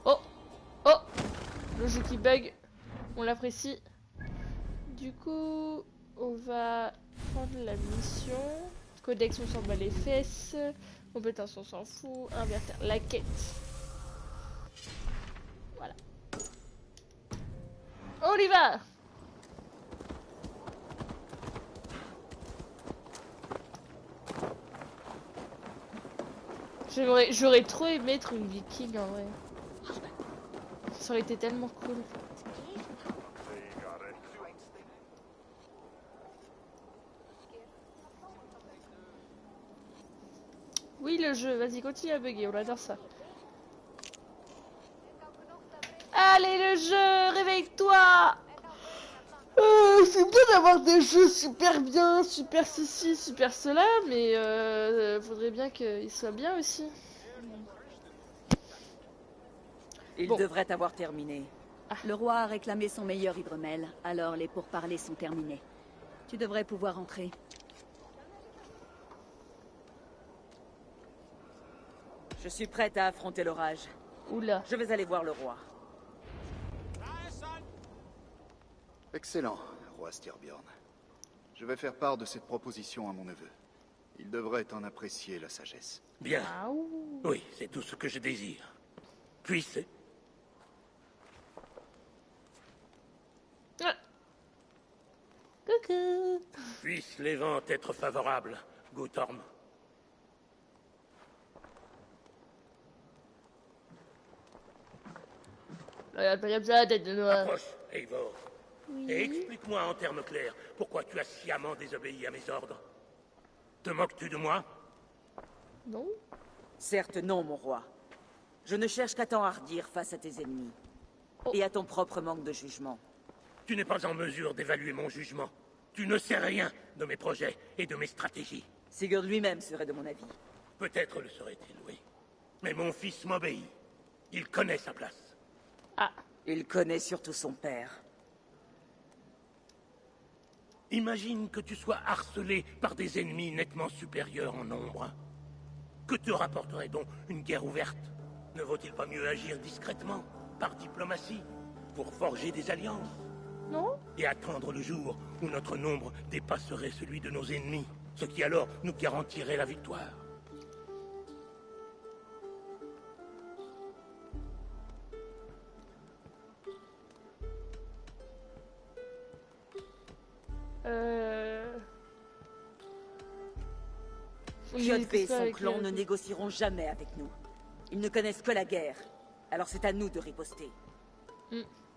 Oh, oh, le jeu qui bug. On l'apprécie. Du coup, on va prendre la mission. Codex, on s'en bat les fesses. Compétence, on s'en fout. Inverter la quête. Voilà. On y va. J'aurais trop aimé être une viking en vrai. Ça aurait été tellement cool. Oui, le jeu, vas-y, continue à bugger, on adore ça. Allez, le jeu, réveille-toi. C'est bien d'avoir des jeux super bien, super ceci, super cela, mais faudrait bien qu'ils soient bien aussi. Il devrait avoir terminé. Le roi a réclamé son meilleur hydromel, alors les pourparlers sont terminés. Tu devrais pouvoir entrer. Je suis prête à affronter l'orage. Oula. Je vais aller voir le roi. Excellent, roi Styrbjorn. Je vais faire part de cette proposition à mon neveu. Il devrait en apprécier la sagesse. Bien. Oui, c'est tout ce que je désire. Puisse... Coucou. Puissent les vents être favorables, Guthorm. Approche, Eivor. Oui. Et explique-moi en termes clairs pourquoi tu as sciemment désobéi à mes ordres. Te moques-tu de moi? Non. Certes non, mon roi. Je ne cherche qu'à t'enhardir face à tes ennemis. Et à ton propre manque de jugement. Tu n'es pas en mesure d'évaluer mon jugement. Tu ne sais rien de mes projets et de mes stratégies. Sigurd lui-même serait de mon avis. Peut-être le serait-il, oui. Mais mon fils m'obéit. Il connaît sa place. Ah. Il connaît surtout son père. Imagine que tu sois harcelé par des ennemis nettement supérieurs en nombre. Que te rapporterait donc une guerre ouverte? Ne vaut-il pas mieux agir discrètement, par diplomatie, pour forger des alliances? Non. Et attendre le jour où notre nombre dépasserait celui de nos ennemis, ce qui alors nous garantirait la victoire. Kjotve et son clan ne négocieront jamais avec nous. Ils ne connaissent que la guerre. Alors c'est à nous de riposter.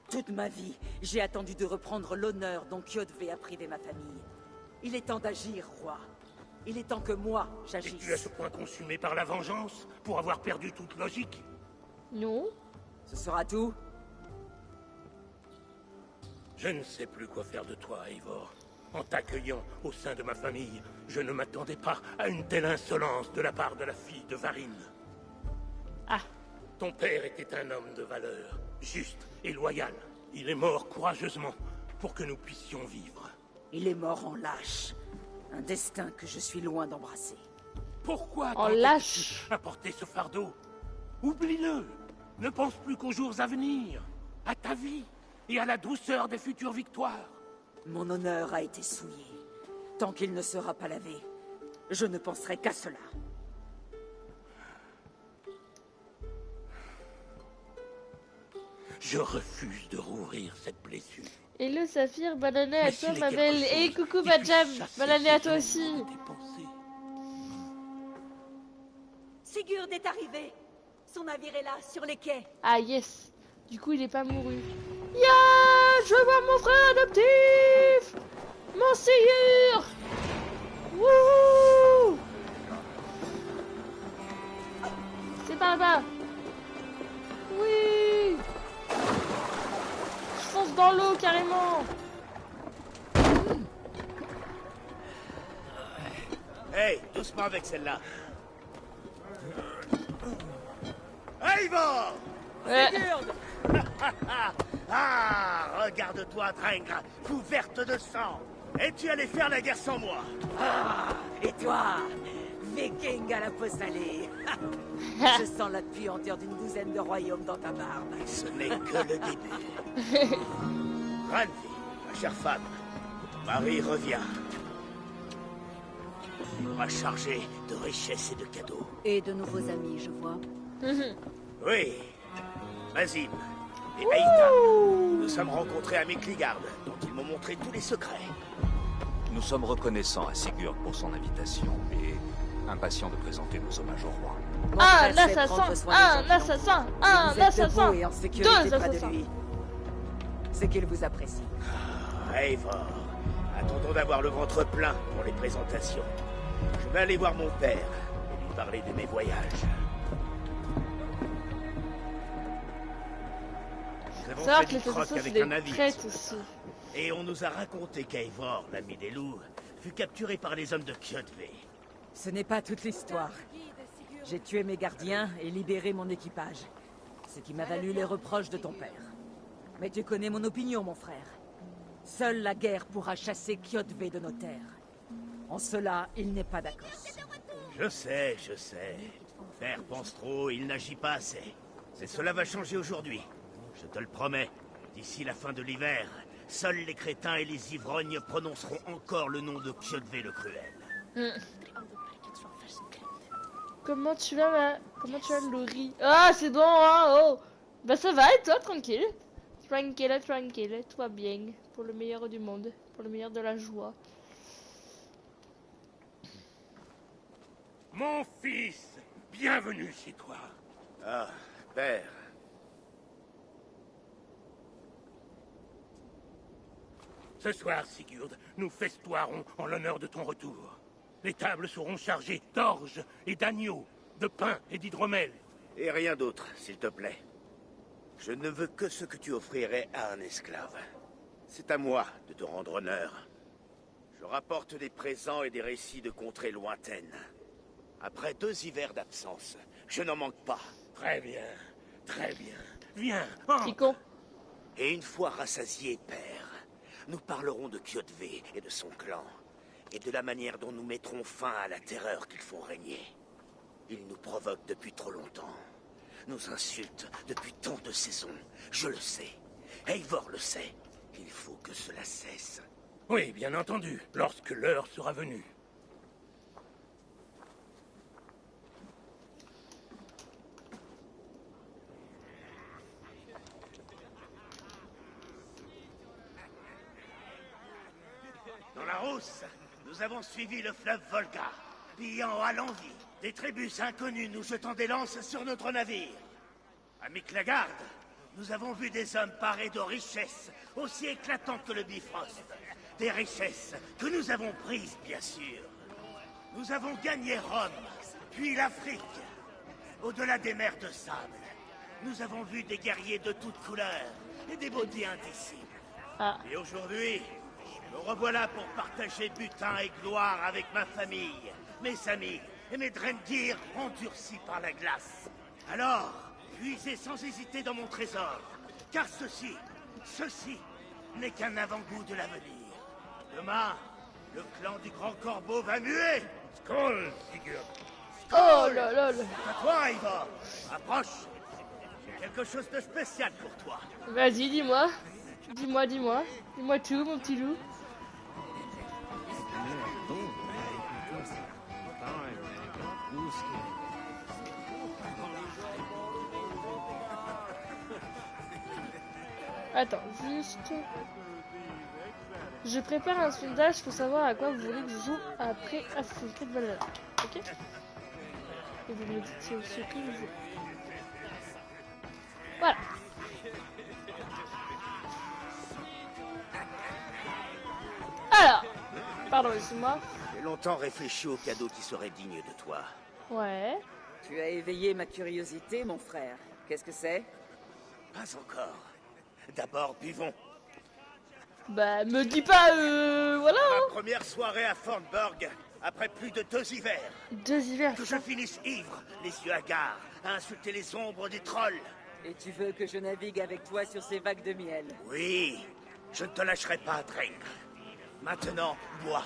Toute ma vie, j'ai attendu de reprendre l'honneur dont Kjotve a privé ma famille. Il est temps d'agir, roi. Il est temps que moi, j'agisse. Et tu es à ce point consumé par la vengeance, pour avoir perdu toute logique? Non. Ce sera tout? Je ne sais plus quoi faire de toi, Eivor. En t'accueillant au sein de ma famille, je ne m'attendais pas à une telle insolence de la part de la fille de Varin. Ah. Ton père était un homme de valeur, juste et loyal. Il est mort courageusement pour que nous puissions vivre. Il est mort en lâche. Un destin que je suis loin d'embrasser. Pourquoi en lâche à porter ce fardeau? Oublie-le. Ne pense plus qu'aux jours à venir, à ta vie et à la douceur des futures victoires. Mon honneur a été souillé. Tant qu'il ne sera pas lavé, je ne penserai qu'à cela. Je refuse de rouvrir cette blessure. Hello Saphir, bonne année à Mais toi s'il ma est belle. quelque Et chose coucou qui Bajam, puisse chasser bonne année à ces toi haines aussi. dans tes pensées. Sigurd est arrivé. Son navire est là, sur les quais. Ah yes, du coup il est pas mouru. Ya, je veux voir mon frère adoptif. Mon Sigurd. Wouhou. C'est par là-bas. Oui. Je fonce dans l'eau carrément. Hey, doucement avec celle-là. Eivor! Ouais. Ah, regarde-toi, Drengr, couverte de sang. Et tu allais faire la guerre sans moi. Ah, et toi, viking à la peau salée. Je sens la puanteur d'une douzaine de royaumes dans ta barbe. Ce n'est que le début. Randvi, ma chère femme, ton mari revient. Il m'a chargé de richesses et de cadeaux. Et de nouveaux amis, je vois. Oui, Mazim et Aïtam. Nous sommes rencontrés à Mikligard, dont ils m'ont montré tous les secrets. Nous sommes reconnaissants à Sigurd pour son invitation et impatients de présenter nos hommages au roi. Un assassin, un assassin, un assassin, et en sécurité deux près de assassins. lui. C'est qu'il vous apprécie. Eivor, attendons d'avoir le ventre plein pour les présentations. Je vais aller voir mon père et lui parler de mes voyages. Nous avons Savoir fait que du les troc assassins c'est avec des un navire. traîtres aussi. Et on nous a raconté qu'Eivor, l'ami des loups, fut capturé par les hommes de Kjotve. Ce n'est pas toute l'histoire. J'ai tué mes gardiens et libéré mon équipage. Ce qui m'a valu les reproches de ton père. Mais tu connais mon opinion, mon frère. Seule la guerre pourra chasser Kjotve de nos terres. En cela, il n'est pas d'accord. Je sais, je sais. Père pense trop, il n'agit pas assez. Mais cela va changer aujourd'hui. Je te le promets. D'ici la fin de l'hiver, seuls les crétins et les ivrognes prononceront encore le nom de Kjotve le Cruel. Comment tu vas, comment tu vas, Laurie? Ah, c'est bon, hein, oh. Bah ça va, et toi, tranquille? Tranquille, tranquille, toi bien. Pour le meilleur du monde, pour le meilleur de la joie. Mon fils, bienvenue chez toi. Ah, père. Ce soir, Sigurd, nous festoirons en l'honneur de ton retour. Les tables seront chargées d'orge et d'agneaux, de pain et d'hydromel. Et rien d'autre, s'il te plaît. Je ne veux que ce que tu offrirais à un esclave. C'est à moi de te rendre honneur. Je rapporte des présents et des récits de contrées lointaines. Après 2 hivers d'absence, je n'en manque pas. Très bien, très bien. Viens, entre. Et une fois rassasié, père, nous parlerons de Kjotve et de son clan, et de la manière dont nous mettrons fin à la terreur qu'ils font régner. Ils nous provoquent depuis trop longtemps. Nous insultent depuis tant de saisons. Je le sais. Eivor le sait. Il faut que cela cesse. Oui, bien entendu, lorsque l'heure sera venue. Dans la rousse, nous avons suivi le fleuve Volga, pillant à l'envi, des tribus inconnues nous jetant des lances sur notre navire. À Miklagard, nous avons vu des hommes parés de richesses aussi éclatantes que le Bifrost. Des richesses que nous avons prises, bien sûr. Nous avons gagné Rome, puis l'Afrique. Au-delà des mers de sable, nous avons vu des guerriers de toutes couleurs et des beautés indicibles. Et aujourd'hui, me revoilà pour partager butin et gloire avec ma famille, mes amis et mes Drengir endurcis par la glace. Alors, puisez sans hésiter dans mon trésor, car ceci n'est qu'un avant-goût de l'avenir. Demain, le clan du Grand Corbeau va muer. Skål, Sigurd. Oh là là là. À toi, Eivor. Approche. J'ai quelque chose de spécial pour toi. Vas-y, dis-moi. Dis-moi, dis-moi. Dis-moi tout, mon petit loup. Attends, juste... Je prépare un sondage pour savoir à quoi vous voulez que je joue après Assassin's Creed Valhalla. Ok? Et vous me dites ce que vous voulez. Voilà. Alors, pardon, excuse-moi. J'ai longtemps réfléchi au cadeau qui serait digne de toi. Ouais. Tu as éveillé ma curiosité, mon frère. Qu'est-ce que c'est? Pas encore. D'abord, buvons. Bah, me dis pas, voilà. Ma première soirée à Thornburg, après plus de 2 hivers. 2 hivers. Que je finisse ivre, les yeux hagards, à insulter les ombres des trolls. Et tu veux que je navigue avec toi sur ces vagues de miel? Oui, je ne te lâcherai pas, Drake. Maintenant, bois.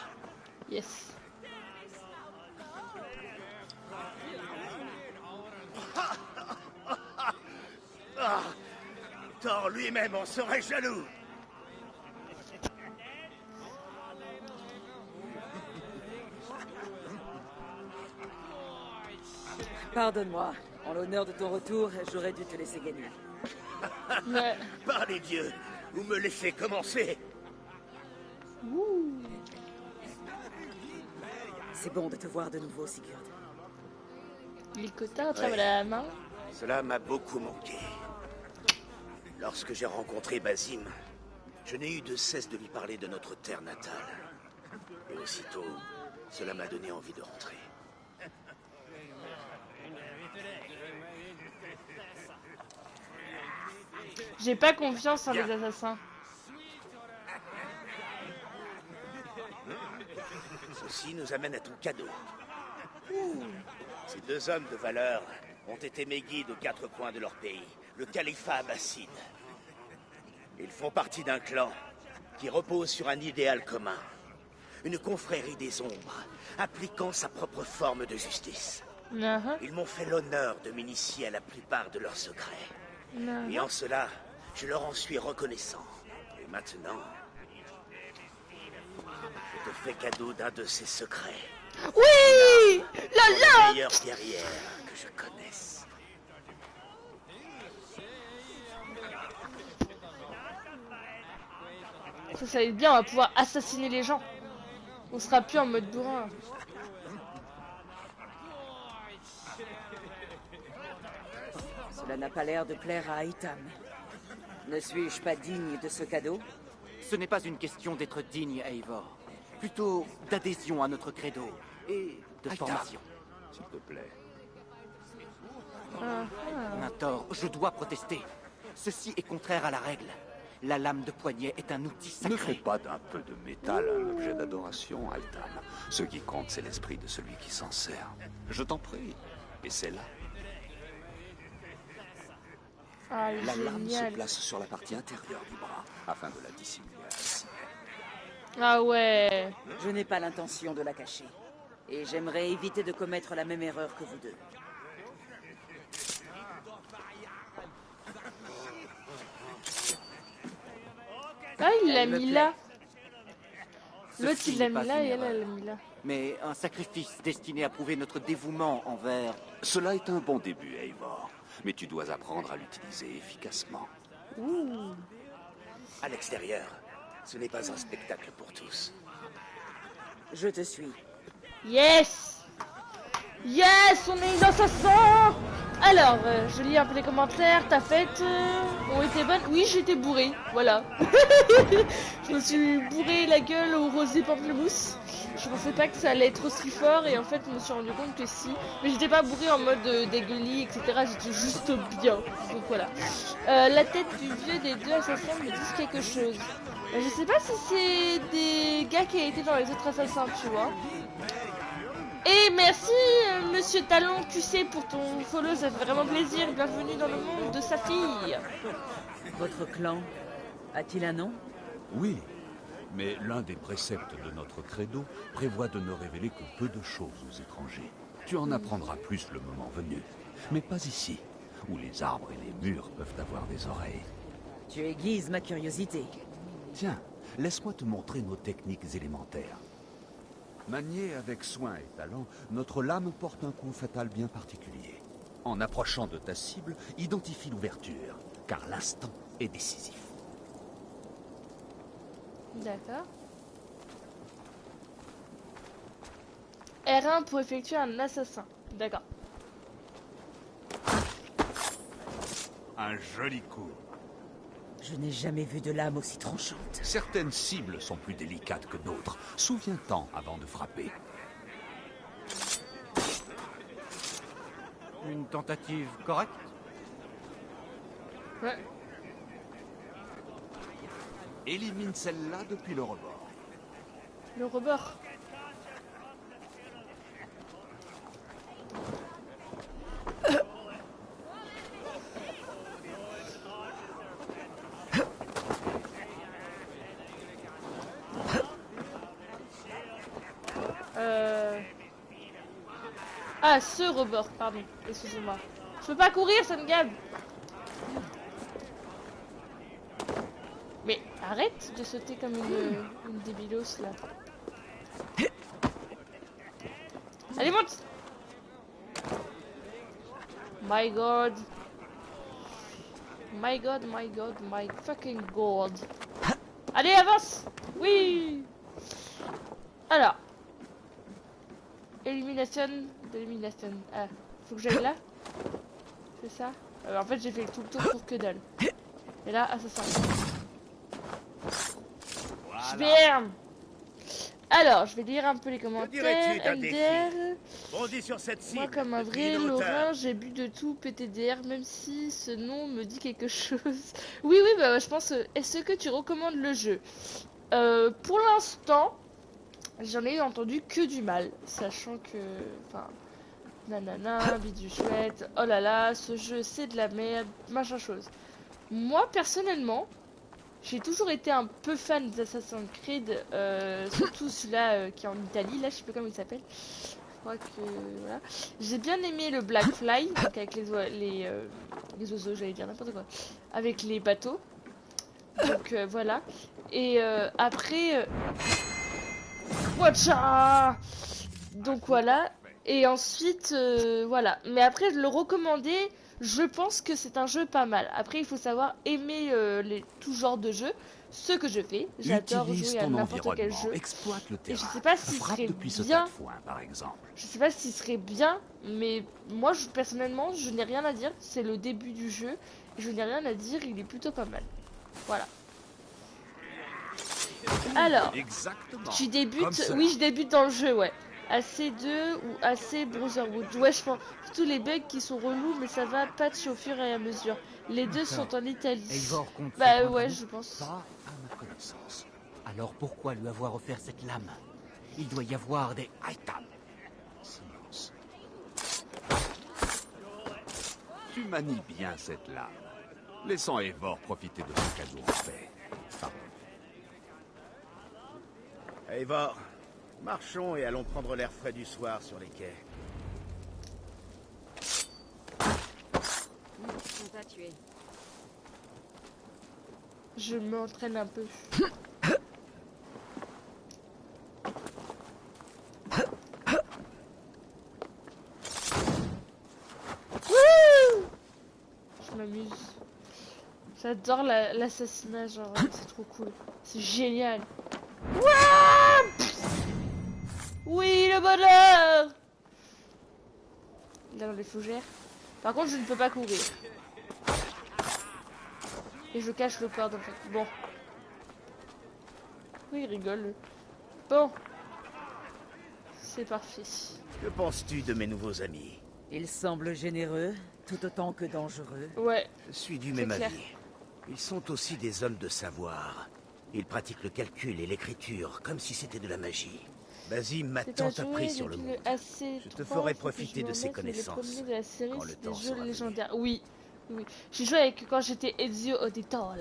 Yes. Ah, Thor lui-même en serait jaloux. Pardonne-moi. En l'honneur de ton retour, j'aurais dû te laisser gagner. Ouais. Par les dieux, vous me laissez commencer. C'est bon de te voir de nouveau, Sigurd. Les quotas à travers la main. Cela m'a beaucoup manqué. Lorsque j'ai rencontré Basim, je n'ai eu de cesse de lui parler de notre terre natale. Et aussitôt, cela m'a donné envie de rentrer. J'ai pas confiance en les assassins. Ceci nous amène à ton cadeau. Ces 2 hommes de valeur ont été mes guides aux 4 coins de leur pays, le califat abbasside. Ils font partie d'un clan qui repose sur un idéal commun. Une confrérie des ombres, appliquant sa propre forme de justice. Ils m'ont fait l'honneur de m'initier à la plupart de leurs secrets. Et en cela, je leur en suis reconnaissant. Et maintenant, je te fais cadeau d'un de ces secrets. Oui! La meilleure guerrière que je connaisse. Ça va être bien, on va pouvoir assassiner les gens. On sera plus en mode bourrin. Cela n'a pas l'air de plaire à Aitam. Ne suis-je pas digne de ce cadeau? Ce n'est pas une question d'être digne, Eivor. Plutôt d'adhésion à notre credo et de formation. S'il te plaît. Mentor, je dois protester. Ceci est contraire à la règle. La lame de poignet est un outil sacré. Ne fais pas d'un peu de métal un objet d'adoration, Altan. Ce qui compte, c'est l'esprit de celui qui s'en sert. Je t'en prie. Et c'est là. Ah, La lame génial. se place sur la partie intérieure du bras, afin de la dissimuler. Ah ouais. Je n'ai pas l'intention de la cacher. Et j'aimerais éviter de commettre la même erreur que vous deux. Ah, il l'a Elle me mis plaît. là. L'autre, Ceci il l'a n'est pas mis là et une elle, elle l'a erreur. mis là. Mais un sacrifice destiné à prouver notre dévouement envers... Cela est un bon début, Eivor. Mais tu dois apprendre à l'utiliser efficacement. À l'extérieur, ce n'est pas un spectacle pour tous. Je te suis. Yes! Yes! On est dans sa sang! Alors, je lis un peu les commentaires. Ta fête ont été bonnes? Oui, j'étais bourré. Voilà. Je me suis bourré la gueule au rosé pamplemousse. Je pensais pas que ça allait être aussi fort et en fait, je me suis rendu compte que si. Mais j'étais pas bourré en mode dégueulis, etc. J'étais juste bien. Donc voilà. La tête du vieux des 2 assassins me dit quelque chose. Je sais pas si c'est des gars qui a été dans les autres assassins, tu vois. Et merci Monsieur Talon QC pour ton follow, ça fait vraiment plaisir. Bienvenue dans le monde de sa fille. Votre clan a-t-il un nom? Oui, mais l'un des préceptes de notre credo prévoit de ne révéler que peu de choses aux étrangers. Tu en apprendras plus le moment venu, mais pas ici, où les arbres et les murs peuvent avoir des oreilles. Tu aiguises ma curiosité. Tiens, laisse-moi te montrer nos techniques élémentaires. Maniée avec soin et talent, notre lame porte un coup fatal bien particulier. En approchant de ta cible, identifie l'ouverture, car l'instant est décisif. D'accord. R1 pour effectuer un assassin. D'accord. Un joli coup. Je n'ai jamais vu de lame aussi tranchante. Certaines cibles sont plus délicates que d'autres. Souviens-t'en avant de frapper. Une tentative correcte? Ouais. Élimine celle-là depuis le rebord. Le rebord. Ah, ce rebord, pardon. Excusez-moi. Je peux pas courir, ça me gave. Mais arrête de sauter comme une débilos là. Allez, monte. My god. My god, my god, my fucking god. Allez, avance. Oui. Alors. Élimination d'élimination. Ah, faut que j'aille là. C'est ça. En fait, j'ai fait tout le tour pour que dalle. Et là, assassin. Sperme. Alors, je vais lire un peu les commentaires. MDR. Bondis sur cette cible. Moi, comme un vrai Lorrain, j'ai bu de tout PTDR, même si ce nom me dit quelque chose. Oui, oui, bah je pense. Est-ce que tu recommandes le jeu? Pour l'instant, j'en ai entendu que du mal, sachant que, enfin, nanana, bidou chouette, oh là là, ce jeu c'est de la merde, machin chose. Moi personnellement, j'ai toujours été un peu fan d'Assassin's Creed, surtout celui-là qui est en Italie, là je sais pas comment il s'appelle. Je crois que voilà. J'ai bien aimé le Black Fly, donc avec les oiseaux, j'allais dire n'importe quoi, avec les bateaux. Donc voilà. Et après. Watcha. Donc voilà. Et ensuite, voilà. Mais après, le recommander, je pense que c'est un jeu pas mal. Après, il faut savoir aimer tout genre de jeux. Ce que je fais. J'adore jouer à n'importe quel jeu. Exploite le terrain. Et je sais pas si serait bien. Par exemple. Je sais pas si serait bien, mais moi, personnellement, je n'ai rien à dire. C'est le début du jeu. Je n'ai rien à dire. Il est plutôt pas mal. Voilà. Alors, tu débutes, oui je débute dans le jeu, ouais. AC2 ou AC Brotherhood. Ouais, je pense tous les bugs qui sont relous, mais ça va patch au fur et à mesure. Les deux sont en Italie. Bah ouais, je pense. Pas à ma connaissance. Alors pourquoi lui avoir offert cette lame? Il doit y avoir des items. Silence. Tu manies bien cette lame. Laissons Eivor profiter de ce cadeau en paix. Eivor, marchons et allons prendre l'air frais du soir sur les quais. On t'a tué. Je m'entraîne un peu. Je m'amuse. J'adore l'assassinat, genre c'est trop cool. C'est génial. Oui, le bonheur. Là dans les fougères. Par contre, je ne peux pas courir. Et je cache le corps, en fait. Bon. Oui, il rigole. Bon. C'est parfait. Que penses-tu de mes nouveaux amis? Ils semblent généreux, tout autant que dangereux. Ouais. Je suis du même avis. Ils sont aussi des hommes de savoir. Ils pratiquent le calcul et l'écriture, comme si c'était de la magie. Basim m'a tant appris sur le monde. Je te ferai profiter de ses connaissances. De la série, quand le des temps jeux sera légendaires. Oui, oui. J'ai joué avec quand j'étais Ezio Auditore.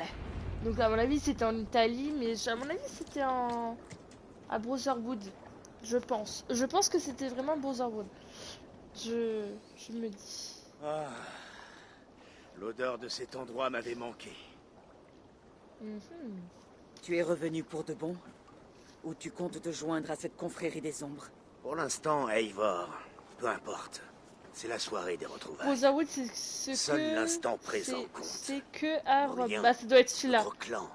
Donc à mon avis c'était en Italie, mais à mon avis c'était à Brotherhood, je pense. Je pense que c'était vraiment Brotherhood. Je me dis. Ah, l'odeur de cet endroit m'avait manqué. Tu es revenu pour de bon? Ou tu comptes te joindre à cette confrérie des ombres? Pour l'instant, Eivor, peu importe. C'est la soirée des retrouvailles. Brotherhood, c'est ce Seul que... l'instant présent compte. C'est que à Rome. Rien. Bah, ça doit être celui-là. Notre clan,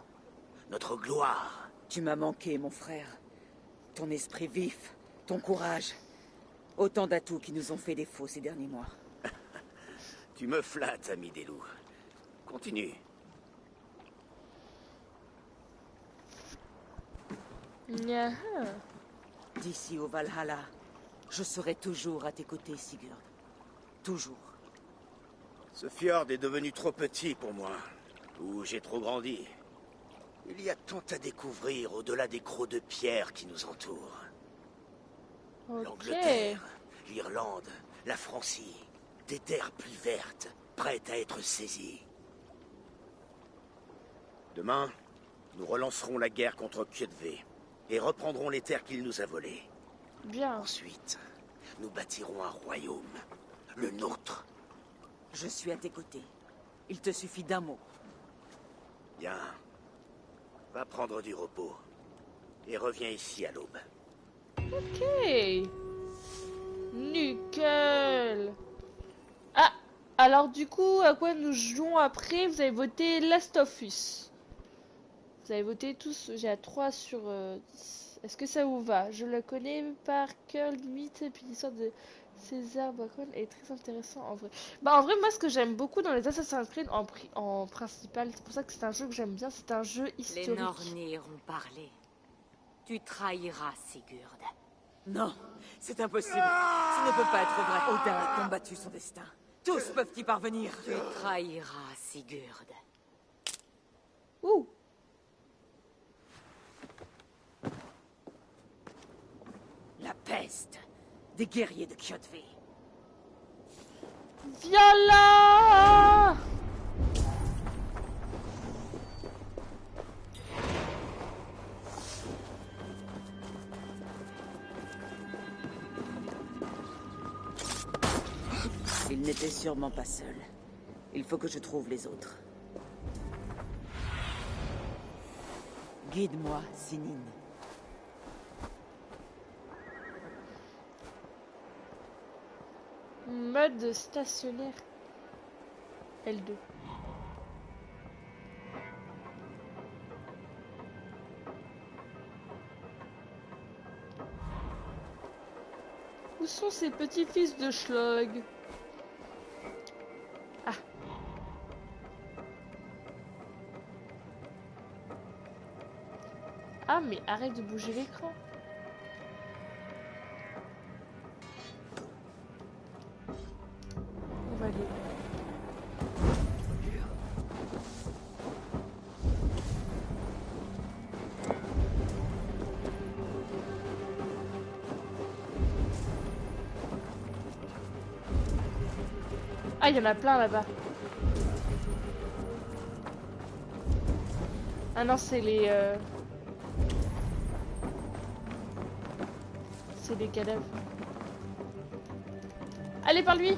notre gloire. Tu m'as manqué, mon frère. Ton esprit vif, ton courage. Autant d'atouts qui nous ont fait défaut ces derniers mois. Tu me flattes, ami des loups. Continue. Nya. D'ici au Valhalla, je serai toujours à tes côtés, Sigurd. Toujours. Ce fjord est devenu trop petit pour moi. Ou j'ai trop grandi. Il y a tant à découvrir au-delà des crocs de pierre qui nous entourent. Ok. L'Angleterre, l'Irlande, la Francie. Des terres plus vertes, prêtes à être saisies. Demain, nous relancerons la guerre contre Kjötve et reprendrons les terres qu'il nous a volées. Bien. Ensuite, nous bâtirons un royaume, le nôtre. Je suis à tes côtés. Il te suffit d'un mot. Bien. Va prendre du repos. Et reviens ici à l'aube. Ok. Nickel. Ah, alors du coup, à quoi nous jouons après? Vous avez voté Last of Us. Vous avez voté tous, j'ai à 3 sur 10. Est-ce que ça vous va? Je le connais par cœur limite, et puis l'histoire de César Bacon est très intéressant en vrai. Bah en vrai, moi ce que j'aime beaucoup dans les Assassin's Creed en principal, c'est pour ça que c'est un jeu que j'aime bien, c'est un jeu historique. Les Nornir ont parlé. Tu trahiras Sigurd. Non, c'est impossible. Ça ne peut pas être vrai. Odin a combattu son destin. Tous peuvent y parvenir. Tu trahiras Sigurd. Ouh. La peste des guerriers de Kjötve. Viens là! Il n'était sûrement pas seul. Il faut que je trouve les autres. Guide-moi, Sinin. Mode stationnaire. L2. Où sont ces petits fils de Schlog? Ah. Ah mais arrête de bouger l'écran. On va aller. Ah, il y en a plein là-bas. Ah non, c'est les... C'est des cadavres. Allez, par lui!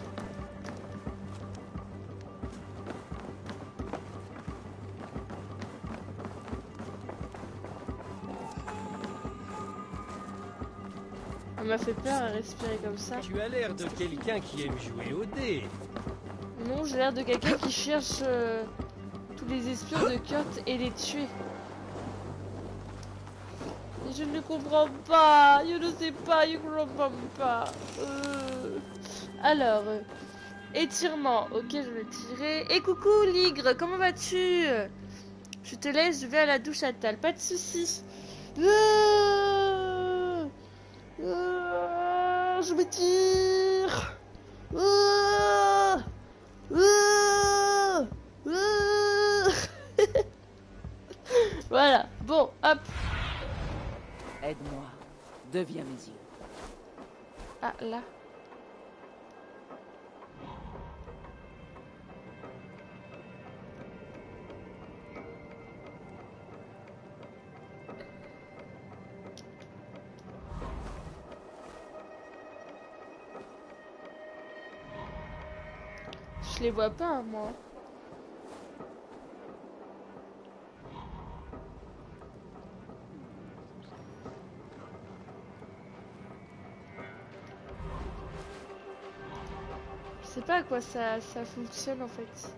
Ça m'a fait peur à respirer comme ça. Tu as l'air de quelqu'un qui aime jouer au dé. Non, j'ai l'air de quelqu'un qui cherche tous les espions de Kurt et les tuer. Mais je ne comprends pas. Je ne sais pas, je ne comprends pas. Alors, étirement. Ok, je vais tirer. Et coucou, Ligre, comment vas-tu? Je te laisse, je vais à la douche à Tal. Pas de soucis. Je me tire. Voilà, bon, hop. Aide-moi. Deviens mes yeux. Ah, là. Je les vois pas, moi. sais pas à quoi ça fonctionne en fait.